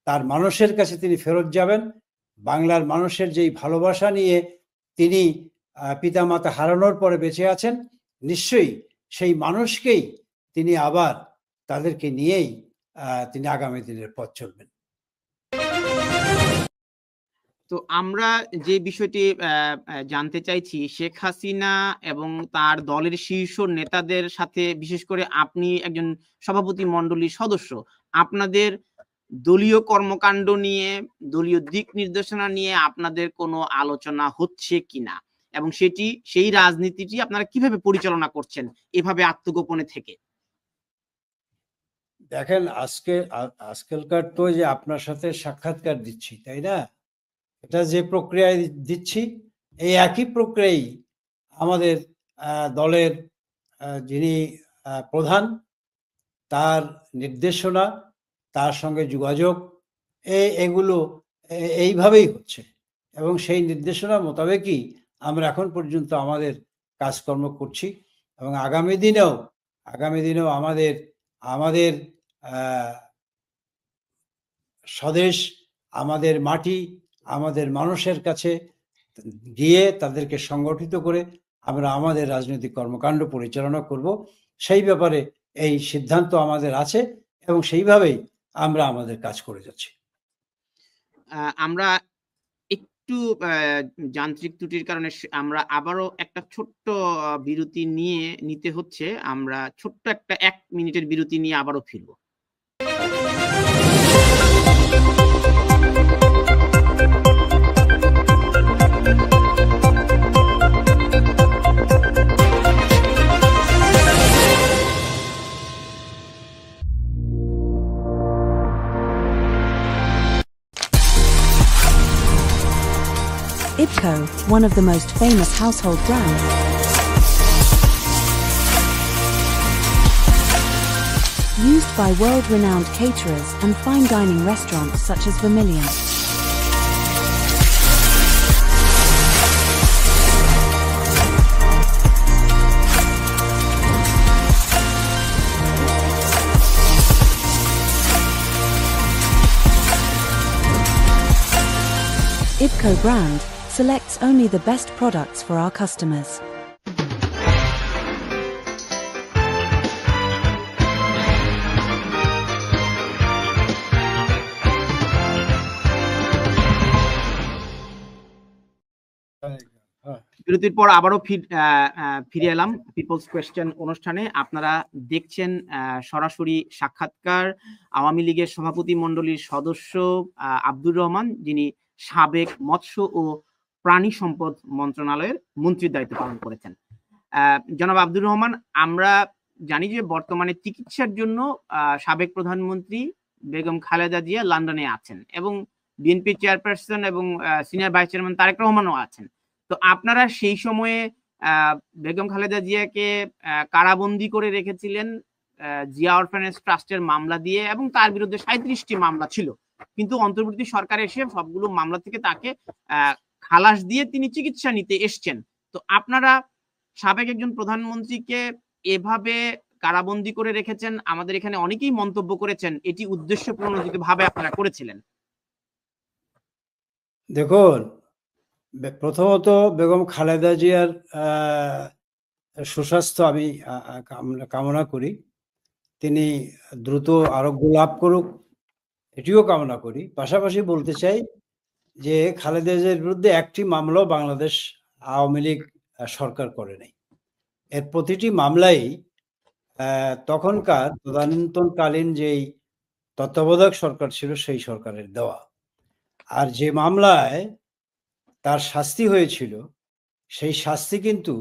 তার মানুষের কাছে তিনি ফেরত যাবেন। বাংলার মানুষের যেই ভালোবাসা নিয়ে তিনি পিতামাতা হারানোর পরে বেঁচে আছেন, নিশ্চয়ই সেই মানুষকেই তিনি আবার তাদেরকে নিয়েই তিনি আগামী দিনের পথ চলবেন। তো আমরা যে বিষয়টি জানতে চাইছি, শেখ হাসিনা এবং তার দলের শীর্ষ নেতাদের সাথে, বিশেষ করে আপনি একজন সভাপতি মণ্ডলীর সদস্য, আপনাদের দলীয় কর্মকাণ্ড নিয়ে, দলীয় দিক নির্দেশনা নিয়ে আপনাদের কোনো আলোচনা হচ্ছে কিনা, এবং সেই রাজনীতিটি আপনারা কিভাবে পরিচালনা করছেন এভাবে আত্মগোপনে থেকে? দেখেন, আজকালকার তো যে আপনার সাথে সাক্ষাৎকার দিচ্ছি, তাই না? এটা যে প্রক্রিয়ায় দিচ্ছি, এই একই প্রক্রিয়ায় আমাদের দলের যিনি প্রধান, তার নির্দেশনা, তার সঙ্গে যোগাযোগ, এগুলো এইভাবেই হচ্ছে এবং সেই নির্দেশনা মোতাবেকই আমরা এখন পর্যন্ত আমাদের কাজকর্ম করছি এবং আগামী দিনেও আমাদের আমাদের স্বদেশ, আমাদের মাটি, আমাদের মানুষের কাছে গিয়ে তাদেরকে সংগঠিত করে আমরা আমাদের রাজনৈতিক কর্মকাণ্ড পরিচালনা করব। সেই ব্যাপারে এই সিদ্ধান্ত আমাদের আছে এবং সেইভাবেই আমরা আমাদের কাজ করে যাচ্ছি। আমরা একটু যান্ত্রিক ত্রুটির কারণে আমরা আবারও একটা ছোট্ট বিরতি নিতে হচ্ছে। আমরা ছোট্ট একটা 1 মিনিটের বিরতি নিয়ে আবারও ফিরব। IPCO, one of the most famous household brands, used by world-renowned caterers and fine dining restaurants such as Vermilion. IPCO brand selects only the best products for our customers. বিরতির পর আবারও ফিরে এলাম পিপলস কোয়েশ্চেন অনুষ্ঠানে। আপনারা দেখছেন সরাসরি সাক্ষাৎকার আওয়ামী লীগের সভাপতি মণ্ডলীর সদস্য আব্দুর রহমান, যিনি সাবেক মৎস্য ও প্রাণী সম্পদ মন্ত্রণালয়ের মন্ত্রীর দায়িত্ব পালন করেছেন। জনাব আব্দুর রহমান, আমরা জানি যে বর্তমানে চিকিৎসার জন্য সাবেক প্রধানমন্ত্রী বেগম খালেদা জিয়া লন্ডনে আছেন এবং বিএনপি চেয়ারপারসন এবং সিনিয়র ভাইস চেয়ারম্যান তারেক রহমানও আছেন। তো আপনারা সেই সময়ে বেগম খালেদা জিয়াকে কারাবন্দী করে রেখেছিলেন জিয়া অরফানেজ ট্রাস্টের মামলা দিয়ে এবং তার বিরুদ্ধে 37টি মামলা ছিল, কিন্তু অন্তর্বর্তী সরকার এসে সবগুলো মামলা থেকে তাকে খালাস দিয়ে তিনি চিকিৎসা নিতে এসছেন। তো আপনারা সাবেক একজন প্রধানমন্ত্রীকে এভাবে কারাবন্দী করে রেখেছেন, আমাদের এখানে অনেকেই মন্তব্য করেছেন এটি উদ্দেশ্যপ্রণোদিত ভাবে আপনারা করেছিলেন। দেখুন, প্রথমত বেগম খালেদা জিয়ার সুস্বাস্থ্য আমি কামনা করি, তিনি দ্রুত আরোগ্য লাভ করুক এটিও কামনা করি। পাশাপাশি বলতে চাই যে খালেদা জিয়ার বিরুদ্ধে একটি মামলাও বাংলাদেশ আওয়ামী লীগ সরকার করে নাই। এর প্রতিটি মামলাই তখনকার তদানীন্তনকালীন যেই তত্ত্বাবধায়ক সরকার ছিল সেই সরকারের দেওয়া। আর যে মামলায় তার শাস্তি হয়েছিল সেই শাস্তি কিন্তু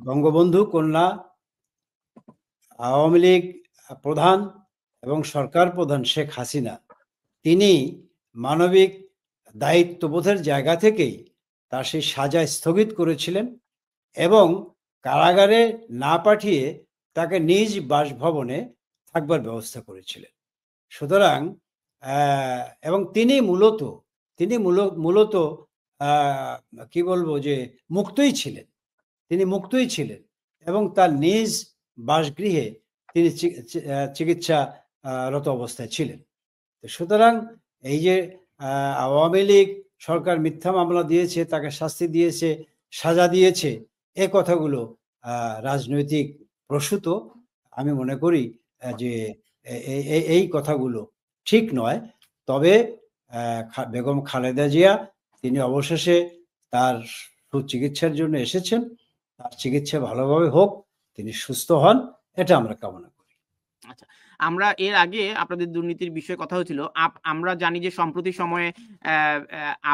বঙ্গবন্ধু কন্যা, আওয়ামী লীগ প্রধান এবং সরকার প্রধান শেখ হাসিনা, তিনি মানবিক দায়িত্ববোধের জায়গা থেকেই তার সেই সাজা স্থগিত করেছিলেন এবং কারাগারে না পাঠিয়ে তাকে নিজ বাসভবনে থাকবার ব্যবস্থা করেছিলেন। সুতরাং এবং তিনি মূলত কি বলবো যে মুক্তই ছিলেন এবং তার নিজ বাসগৃহে তিনি চিকিৎসারত অবস্থায় ছিলেন। সুতরাং এই যে আওয়ামী লীগ সরকার মিথ্যা মামলা দিয়েছে, তাকে শাস্তি দিয়েছে, সাজা দিয়েছে, এ কথাগুলো রাজনৈতিক প্রসূত। আমি মনে করি যে এই কথাগুলো ঠিক নয়। তবে বেগম খালেদা জিয়া তিনি অবশেষে তার সুচিকিৎসার জন্য এসেছেন, তার চিকিৎসা ভালোভাবে হোক, তিনি সুস্থ হন, এটা আমরা কামনা করি। আচ্ছা, আমরা এর আগে আপনাদের দুর্নীতির বিষয়ে কথা হয়েছিল। আমরা জানি যে সম্প্রতি সময়ে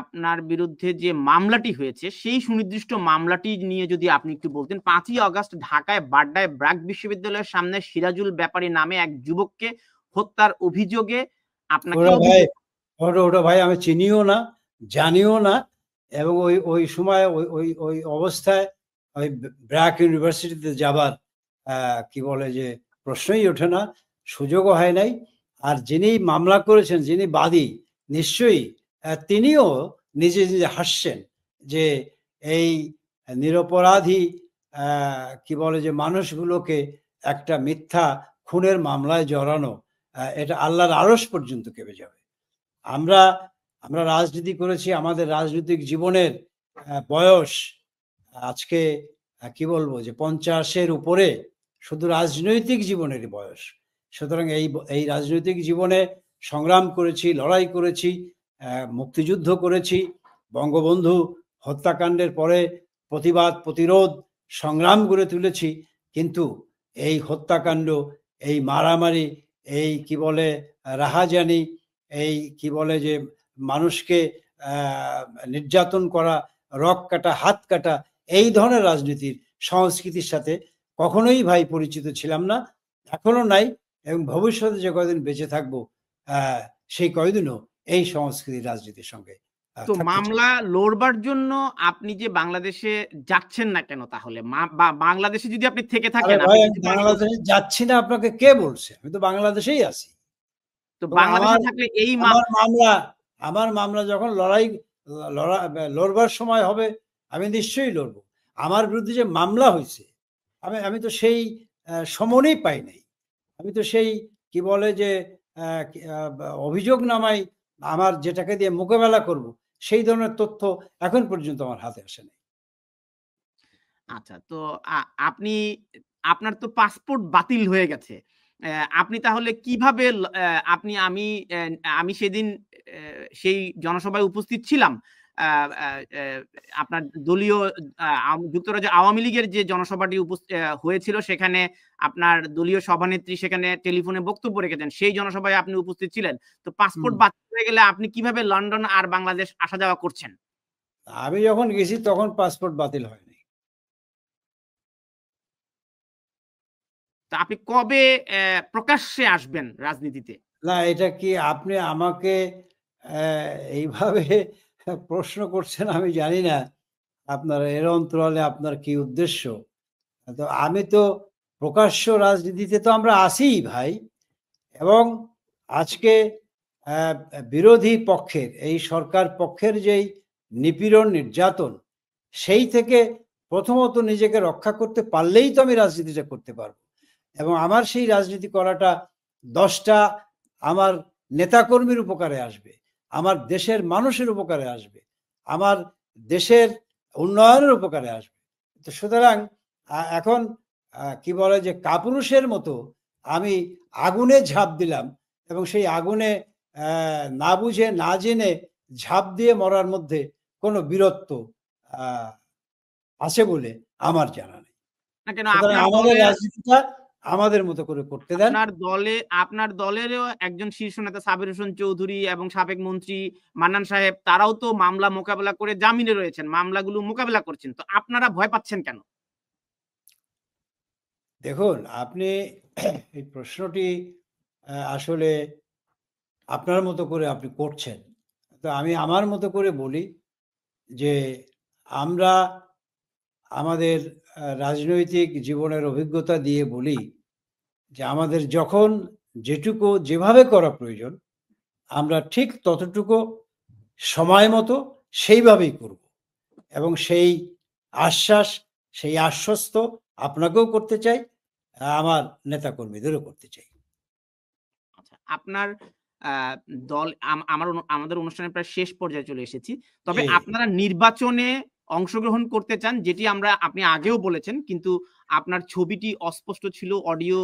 আপনার বিরুদ্ধে যে মামলাটি হয়েছে সেই সুনির্দিষ্ট মামলাটি নিয়ে যদি আপনি একটু বলতেন। 5ই আগস্ট ঢাকায় বাড্ডায় ব্র্যাক বিশ্ববিদ্যালয়ের সামনে সিরাজুল ব্যাপারী নামে এক যুবককে হত্যার অভিযোগে আপনাকে ওটা ভাই আমি চিনিও না, জানিও না, এবং ওই সময় ওই অবস্থায় ওই ব্র্যাক ইউনিভার্সিটিতে যাবার কি বলে যে প্রশ্নই ওঠে না, সুযোগও হয় নাই। আর যিনি মামলা করেছেন, যিনি বাদী, নিশ্চয়ই তিনিও নিজে নিজে হাসছেন যে এই নিরপরাধী কি বলে যে মানুষগুলোকে একটা মিথ্যা খুনের মামলায় জড়ানো, এটা আল্লাহর আরশ পর্যন্ত কেঁপে যাবে। আমরা রাজনীতি করেছি, আমাদের রাজনৈতিক জীবনের বয়স আজকে কি বলবো যে 50-এর উপরে, শুধু রাজনৈতিক জীবনেরই বয়স। সুতরাং এই রাজনৈতিক জীবনে সংগ্রাম করেছি, লড়াই করেছি, মুক্তিযুদ্ধ করেছি, বঙ্গবন্ধু হত্যাকাণ্ডের পরে প্রতিবাদ প্রতিরোধ সংগ্রাম গড়ে তুলেছি। কিন্তু এই হত্যাকাণ্ড, এই মারামারি, এই কি বলে রাহাজানি, এই কি বলে যে মানুষকে নির্যাতন করা, রক কাটা, হাত কাটা, এই ধরনের রাজনীতির সংস্কৃতির সাথে কখনোই ভাই পরিচিত ছিলাম না, এখনো নাই, এবং ভবিষ্যতে যে কয়দিন বেঁচে থাকবো সেই কয়দিনও এই সংস্কৃতির রাজনীতির সঙ্গে। তো মামলা লড়বার জন্য আপনি যে বাংলাদেশে যাচ্ছেন না কেন তাহলে? বাংলাদেশে যদি আপনি থেকে থাকেন, বাংলাদেশে যাচ্ছি না আপনাকে কে বলছে? আমি তো বাংলাদেশেই আছি। তো বাংলাদেশে থাকলে এই আমার মামলা যখন লড়বার সময় হবে আমি নিশ্চয়ই লড়বো। আমার বিরুদ্ধে যে মামলা হয়েছে আমি তো সেই সমনই পাই নাই, আমি তো সেই কি বলে যে অভিযোগ নামাই আমার যেটাকে দিয়ে মোকাবেলা করব সেই ধরনের তথ্য এখন পর্যন্ত আমার হাতে আসে নাই। আচ্ছা, তো আপনার তো পাসপোর্ট বাতিল হয়ে গেছে, আপনি তাহলে কিভাবে আমি সেদিন সেই জনসভায় উপস্থিত ছিলাম। আপনার দলীয় যুক্তরাজ্য আওয়ামী লীগের যে জনসভাটি হয়েছিল সেখানে আপনার দলীয় সভানেত্রী সেখানে টেলিফোনে বক্তব্য রেখেছেন, সেই জনসভায় আপনি উপস্থিত ছিলেন। তো পাসপোর্ট বাতিল হয়ে গেলে আপনি কিভাবে লন্ডন আর বাংলাদেশ আসা যাওয়া করছেন? আমি যখন গেছি তখন পাসপোর্ট বাতিল হয়নি। তা আপনি কবে প্রকাশ্যে আসবেন রাজনীতিতে? না, এটা কি আপনি আমাকে এইভাবে প্রশ্ন করছেন আমি জানি না আপনার এর অন্তরালে আপনার কি উদ্দেশ্য। তো আমি তো প্রকাশ্য রাজনীতিতে তো আমরা আসিই ভাই, এবং আজকে বিরোধী পক্ষের, এই সরকার পক্ষের যেই নিপীড়ন নির্যাতন, সেই থেকে প্রথমত নিজেকে রক্ষা করতে পারলেই তো আমি রাজনীতিটা করতে পারবো, এবং আমার সেই রাজনীতি করাটা 10টা আমার নেতাকর্মীর উপকারে আসবে, আমার দেশের মানুষের উপকারে আসবে, আমার দেশের উন্নয়নের উপকারে আসবে। তো সুতরাং এখন কি বলে যে কাপুরুষের মতো আমি আগুনে ঝাঁপ দিলাম, এবং সেই আগুনে না বুঝে না জেনে ঝাঁপ দিয়ে মরার মধ্যে কোনো বীরত্ব আছে বলে আমার জানা নেই। আমাদের রাজনীতিটা আমাদের মতো করে করতে দেন। আপনার দলেরও একজন শীর্ষ নেতা সাবির হোসেন চৌধুরী এবং সাবেক মন্ত্রী মান্নান সাহেব, তারাও তো মামলা মোকাবেলা করে জামিনে রয়েছেন, মামলাগুলো মোকাবেলা করছেন, তো আপনারা ভয় পাচ্ছেন কেন? দেখুন, আপনি এই প্রশ্নটি আসলে আপনার মতো করে আপনি করছেন। তো আমি আমার মতো করে বলি যে আমরা আমাদের রাজনৈতিক জীবনের অভিজ্ঞতা দিয়ে বলি যে আমাদের যখন যেটুকু যেভাবে করা প্রয়োজন আমরা ঠিক ততটুকু সময় মতো সেইভাবেই করব, এবং সেই আশ্বাস, সেই আশ্বস্ত আপনাকেও করতে চাই, আমার নেতাকর্মীদেরও করতে চাই। আচ্ছা, আপনার দল আমাদের অনুষ্ঠানের প্রায় শেষ পর্যায়ে চলে এসেছি, তবে আপনারা নির্বাচনে অংশগ্রহণ করতে চান, যেটি আপনি আগেও বলেছেন, কিন্তু আপনার ছবিটি অস্পষ্ট ছিল, অডিও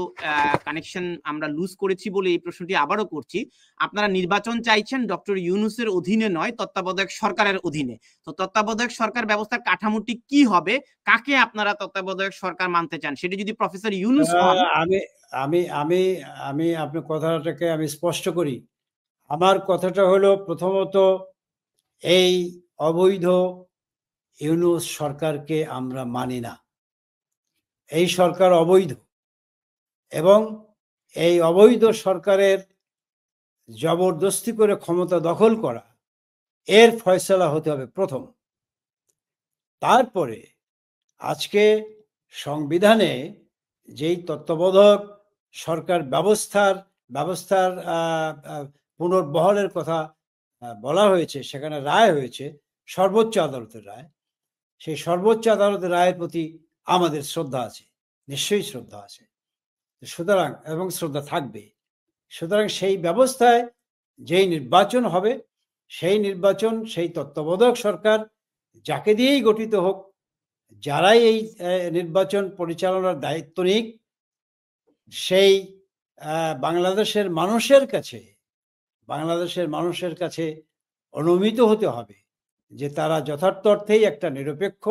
কানেকশন আমরা লুজ করেছি বলে এই প্রশ্নটি আবারও করছি। আপনারা নির্বাচন চাইছেন ডক্টর ইউনূসের অধীনে নয়, তত্ত্বাবধায়ক সরকারের অধীনে। তো তত্ত্বাবধায়ক সরকার ব্যবস্থার কাঠামোটি কি হবে, কাকে আপনারা তত্ত্বাবধায়ক সরকার মানতে চান, সেটি যদি প্রফেসর ইউনূস হন। আমি আমি আমি আমি আপনার কথাটাকে আমি স্পষ্ট করি। আমার কথাটা হলো, প্রথমত এই অবৈধ ইউনূস সরকারকে আমরা মানি না। এই সরকার অবৈধ, এবং এই অবৈধ সরকারের জবরদস্তি করে ক্ষমতা দখল করা, এর ফয়সালা হতে হবে প্রথম। তারপরে আজকে সংবিধানে যেই তত্ত্বাবধায়ক সরকার ব্যবস্থার পুনর্বহালের কথা বলা হয়েছে, সেখানে রায় হয়েছে সর্বোচ্চ আদালতের রায়। সেই সর্বোচ্চ আদালতের রায়ের প্রতি আমাদের শ্রদ্ধা আছে, নিশ্চয়ই শ্রদ্ধা আছে। সুতরাং, এবং শ্রদ্ধা থাকবে। সুতরাং সেই ব্যবস্থায় যেই নির্বাচন হবে, সেই নির্বাচন সেই তত্ত্বাবধায়ক সরকার যাকে দিয়েই গঠিত হোক, যারাই এই নির্বাচন পরিচালনার দায়িত্ব নিক, সেই বাংলাদেশের মানুষের কাছে অনুমিত হতে হবে যে তারা যথার্থ অর্থেই একটা নিরপেক্ষ,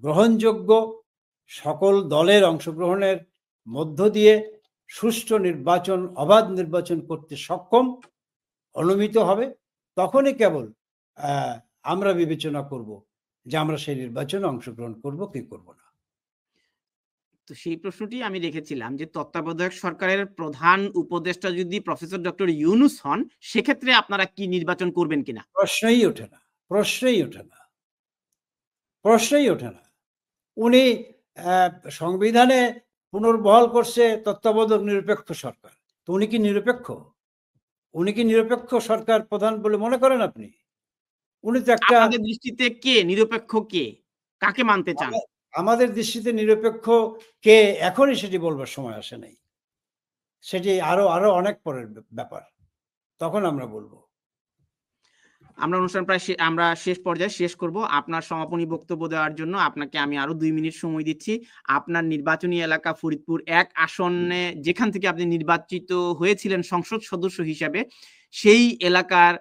গ্রহণযোগ্য, সকল দলের অংশগ্রহণের মধ্য দিয়ে সুষ্ঠু নির্বাচন, অবাধ নির্বাচন করতে সক্ষম অনুমিত হবে। তখনই কেবল আমরা বিবেচনা করব যে আমরা সেই নির্বাচনে অংশগ্রহণ করব কি করব না। তো সেই প্রশ্নটি আমি রেখেছিলাম যে তত্ত্বাবধায়ক সরকারের প্রধান উপদেষ্টা যদি প্রফেসর ডক্টর ইউনূস হন, সেক্ষেত্রে আপনারা কি নির্বাচন করবেন কিনা? প্রশ্নই ওঠে না। উনি সংবিধানে পুনর্বহাল করছে তত্ত্বাবধায়ক নিরপেক্ষ সরকার। তো উনি কি নিরপেক্ষ সরকার প্রধান বলে মনে করেন আপনি? উনি তো একটা, আপনাদের দৃষ্টিতে কে নিরপেক্ষ, কাকে মানতে চান? আমাদের দৃষ্টিতে নিরপেক্ষ কে এখনই সেটি বলবার সময় আসে নাই। সেটি আরো অনেক পরের ব্যাপার, তখন আমরা বলবো। আমরা অনুষ্ঠান আমরা শেষ পর্যায়ে শেষ করব। আপনার সমাপনী বক্তব্য দেওয়ার জন্য আপনাকে আমি আরো 2 মিনিট সময় দিচ্ছি। আপনার নির্বাচনী এলাকা ফরিদপুর 1 আসনে, যেখান থেকে আপনি নির্বাচিত হয়েছিলেন সংসদ সদস্য হিসাবে, সেই এলাকার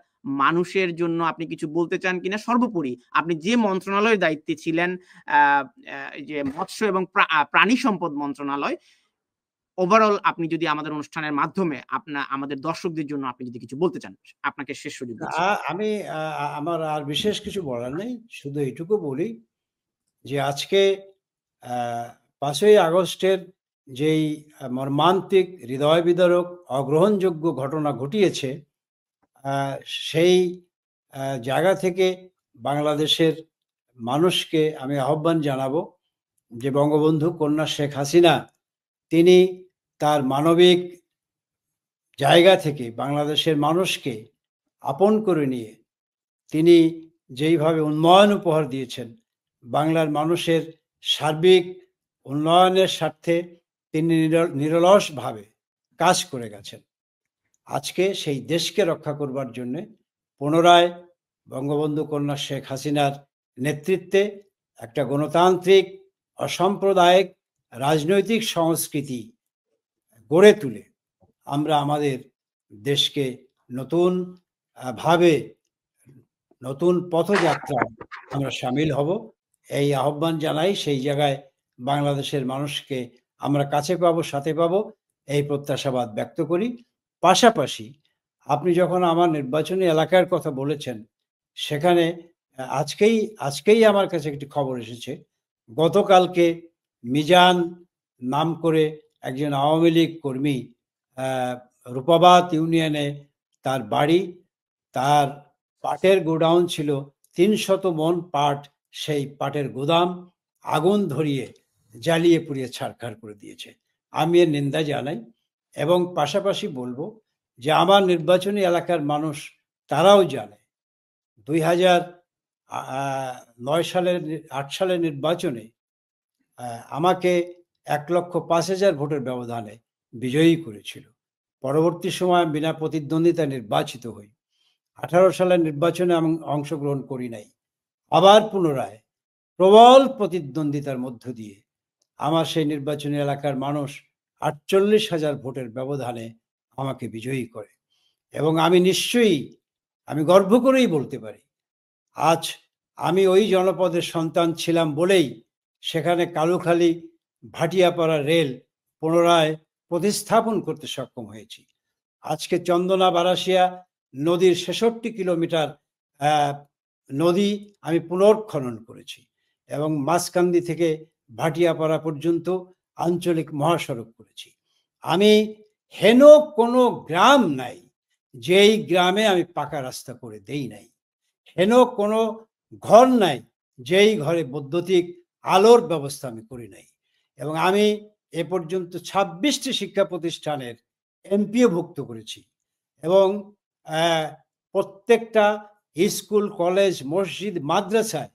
মানুষের জন্য আপনি কিছু বলতে চান কিনা? সর্বোপরি আপনি যে মন্ত্রণালয়ের দায়িত্বে ছিলেন, যে মৎস্য এবং প্রাণী সম্পদ মন্ত্রণালয়, ওভারঅল আপনি যদি আমাদের অনুষ্ঠানের মাধ্যমে আমাদের দর্শকদের জন্য আপনি যদি কিছু বলতে চান, আপনাকে শেষ সুযোগ দিচ্ছি। আমি আমার আর বিশেষ কিছু বলার নেই, শুধু এইটুকু বলি যে আজকে 5ই আগস্টের যেই মর্মান্তিক, হৃদয় বিদারক, অগ্রহণযোগ্য ঘটনা ঘটিয়েছে, সেই জায়গা থেকে বাংলাদেশের মানুষকে আমি আহ্বান জানাবো যে বঙ্গবন্ধু কন্যা শেখ হাসিনা, তিনি তার মানবিক জায়গা থেকে বাংলাদেশের মানুষকে আপন করে নিয়ে তিনি যেইভাবে উন্নয়ন উপহার দিয়েছেন, বাংলার মানুষের সার্বিক উন্নয়নের স্বার্থে তিনি নিরলসভাবে কাজ করে গেছেন। আজকে সেই দেশকে রক্ষা করবার জন্য পুনরায় বঙ্গবন্ধু কন্যা শেখ হাসিনার নেতৃত্বে একটা গণতান্ত্রিক, অসাম্প্রদায়িক রাজনৈতিক সংস্কৃতি গড়ে তুলে আমরা আমাদের দেশকে নতুন পথযাত্রায় আমরা সামিল হব, এই আহ্বান জানাই। সেই জায়গায় বাংলাদেশের মানুষকে আমরা কাছে পাবো, সাথে পাবো, এই প্রত্যাশাবাদ ব্যক্ত করি। পাশাপাশি আপনি যখন আমার নির্বাচনী এলাকার কথা বলেছেন, সেখানে আজকেই আমার কাছে একটি খবর এসেছে। গতকালকে মিজান নাম করে একজন আওয়ামী লীগ কর্মী রূপাবাদ ইউনিয়নে তার বাড়ি, তার পাটের গোডাউন ছিল, 300 মন পাট, সেই পাটের গোদাম আগুন ধরিয়ে জ্বালিয়ে পুড়িয়ে ছারখার করে দিয়েছে। আমি এর নিন্দা জানাই, এবং পাশাপাশি বলবো যে আমার নির্বাচনী এলাকার মানুষ তারাও জানে 2008 সালের নির্বাচনে আমাকে 1,05,000 ভোটের ব্যবধানে বিজয়ী করেছিল। পরবর্তী সময় বিনা প্রতিদ্বন্দ্বিতা নির্বাচিত হই। 18 সালের নির্বাচনে আমি অংশগ্রহণ করি নাই। আবার পুনরায় প্রবল প্রতিদ্বন্দ্বিতার মধ্য দিয়ে আমার সেই নির্বাচনী এলাকার মানুষ 48,000 ভোটের ব্যবধানে আমাকে বিজয়ী করে। এবং আমি নিশ্চয়ই, আমি গর্ব করেই বলতে পারি, আজ আমি ওই জনপদের সন্তান ছিলাম বলেই সেখানে কালুখালী ভাটিয়াপাড়া রেল পুনরায় প্রতিস্থাপন করতে সক্ষম হয়েছি। আজকে চন্দনা বারাসিয়া নদীর 66 কিলোমিটার নদী আমি পুনর্খনন করেছি এবং মাঝকান্দি থেকে ভাটিয়াপাড়া পর্যন্ত আঞ্চলিক মহাসড়ক করেছি। আমি হেন কোনো গ্রাম নাই যেই গ্রামে আমি পাকা রাস্তা করে দেই নাই। হেন কোনো ঘর নাই যেই ঘরে বৈদ্যুতিক আলোর ব্যবস্থা আমি করি নাই। এবং আমি এ পর্যন্ত 26টি শিক্ষা প্রতিষ্ঠানের এমপিও ভুক্ত করেছি এবং প্রত্যেকটা স্কুল, কলেজ, মসজিদ, মাদ্রাসায়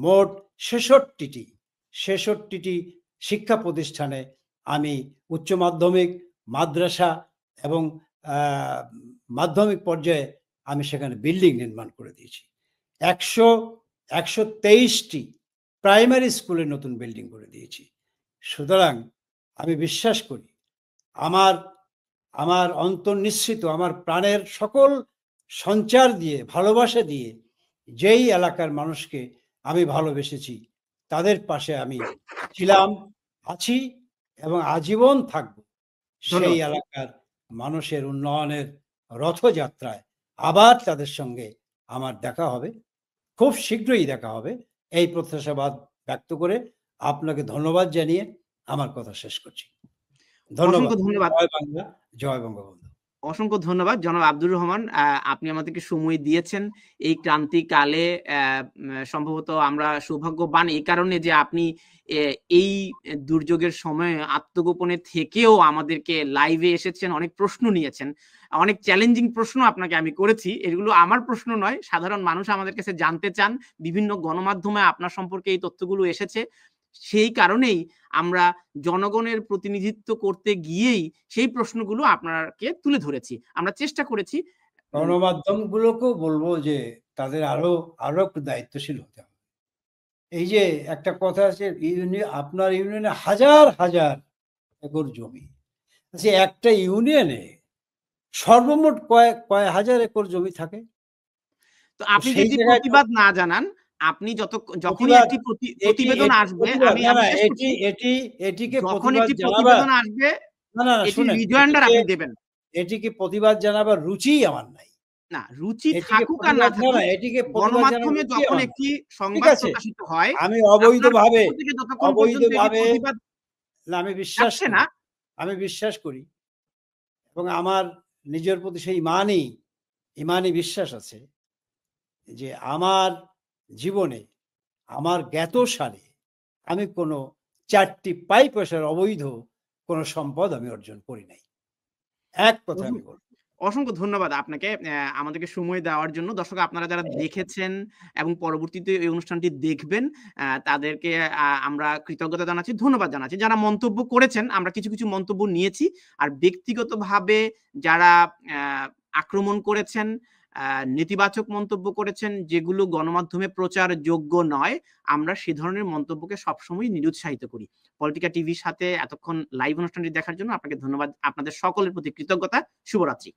মোট 66টি শিক্ষা প্রতিষ্ঠানে আমি উচ্চ মাধ্যমিক, মাদ্রাসা এবং মাধ্যমিক পর্যায়ে আমি সেখানে বিল্ডিং নির্মাণ করে দিয়েছি। 123টি প্রাইমারি স্কুলে নতুন বিল্ডিং করে দিয়েছি। সুতরাং আমি বিশ্বাস করি আমার অন্তর্নিশ্চিত, আমার প্রাণের সকল সঞ্চার দিয়ে, ভালোবাসা দিয়ে যেই এলাকার মানুষকে আমি ভালোবেসেছি তাদের পাশে আমি ছিলাম, আছি এবং আজীবন থাকব। সেই এলাকার মানুষের উন্নয়নের রথযাত্রায় আবার তাদের সঙ্গে আমার দেখা হবে, খুব শীঘ্রই দেখা হবে, এই প্রত্যাশাবাদ ব্যক্ত করে আপনাকে ধন্যবাদ জানিয়ে আমার কথা শেষ করছি। ধন্যবাদ। জয় বাংলা, জয় বঙ্গবন্ধু। অসংখ্য ধন্যবাদ জনাব আব্দুর রহমান, আপনি আমাদেরকে সময় দিয়েছেন এই ক্রান্তিকালে। সম্ভবত আমরা সৌভাগ্যবান এই কারণে যে আপনি এই দুর্যোগের সময়ে আত্মগোপনে থেকেও আমাদেরকে লাইভে এসেছেন, অনেক প্রশ্ন নিয়েছেন, অনেক চ্যালেঞ্জিং প্রশ্ন আপনাকে আমি করেছি। এগুলো আমার প্রশ্ন নয়, সাধারণ মানুষ আমাদের কাছে জানতে চান, বিভিন্ন গণমাধ্যমে আপনার সম্পর্কে এই তথ্যগুলো এসেছে। সেই কারণেই আমরা জনগণের প্রতিনিধিত্ব করতে গিয়েই সেই প্রশ্নগুলো আপনাকে তুলে ধরেছি। আমরা চেষ্টা করেছি। গণমাধ্যমগুলোকেও বলবো যে তাদের আরো একটু দায়িত্বশীল হতে হবে। এই যে একটা কথা আছে, আপনার ইউনিয়নে হাজার হাজার একর জমি আছে, একটা ইউনিয়নে সর্বমোট কয় হাজার একর জমি থাকে। তো আপনি যদি প্রতিবাদ না জানান, আপনি যখনই একটি প্রতিবেদন আসবে, এটিকে প্রতিবেদন আসবে, রিজয়েন্ডার আপনি দেবেন। এটিকে প্রতিবাদ জানাবার রুচি আমার নাই। না, রুচি থাকুক আর না থাকুক, গণমাধ্যমে যখন একটি সংবাদ প্রকাশিত হয়, আমি অবৈধভাবে আমি বিশ্বাস করি এবং আমার নিজের প্রতি সেই ইমানি বিশ্বাস আছে যে আমার জীবনে, আমার জ্ঞাতসারে আমি কোনো 4টি পয়সার অবৈধ কোনো সম্পদ আমি অর্জন করি নাই। এক কথা আমি বলবো। অসংখ্য ধন্যবাদ আপনাকে আমাদেরকে সময় দেওয়ার জন্য। দর্শক, আপনারা যারা দেখেছেন এবং পরবর্তীতে এই অনুষ্ঠানটি দেখবেন, তাদেরকে আমরা কৃতজ্ঞতা জানাচ্ছি, ধন্যবাদ জানাচ্ছি। যারা মন্তব্য করেছেন, আমরা কিছু মন্তব্য নিয়েছি। আর ব্যক্তিগতভাবে যারা আক্রমণ করেছেন, নেতিবাচক মন্তব্য করেছেন, যেগুলো গণমাধ্যমে প্রচারযোগ্য নয়, আমরা সে ধরনের মন্তব্যকে সবসময় নিরুৎসাহিত করি। পলিটিকা টিভির সাথে এতক্ষণ লাইভ অনুষ্ঠানটি দেখার জন্য আপনাকে ধন্যবাদ। আপনাদের সকলের প্রতি কৃতজ্ঞতা। শুভরাত্রি।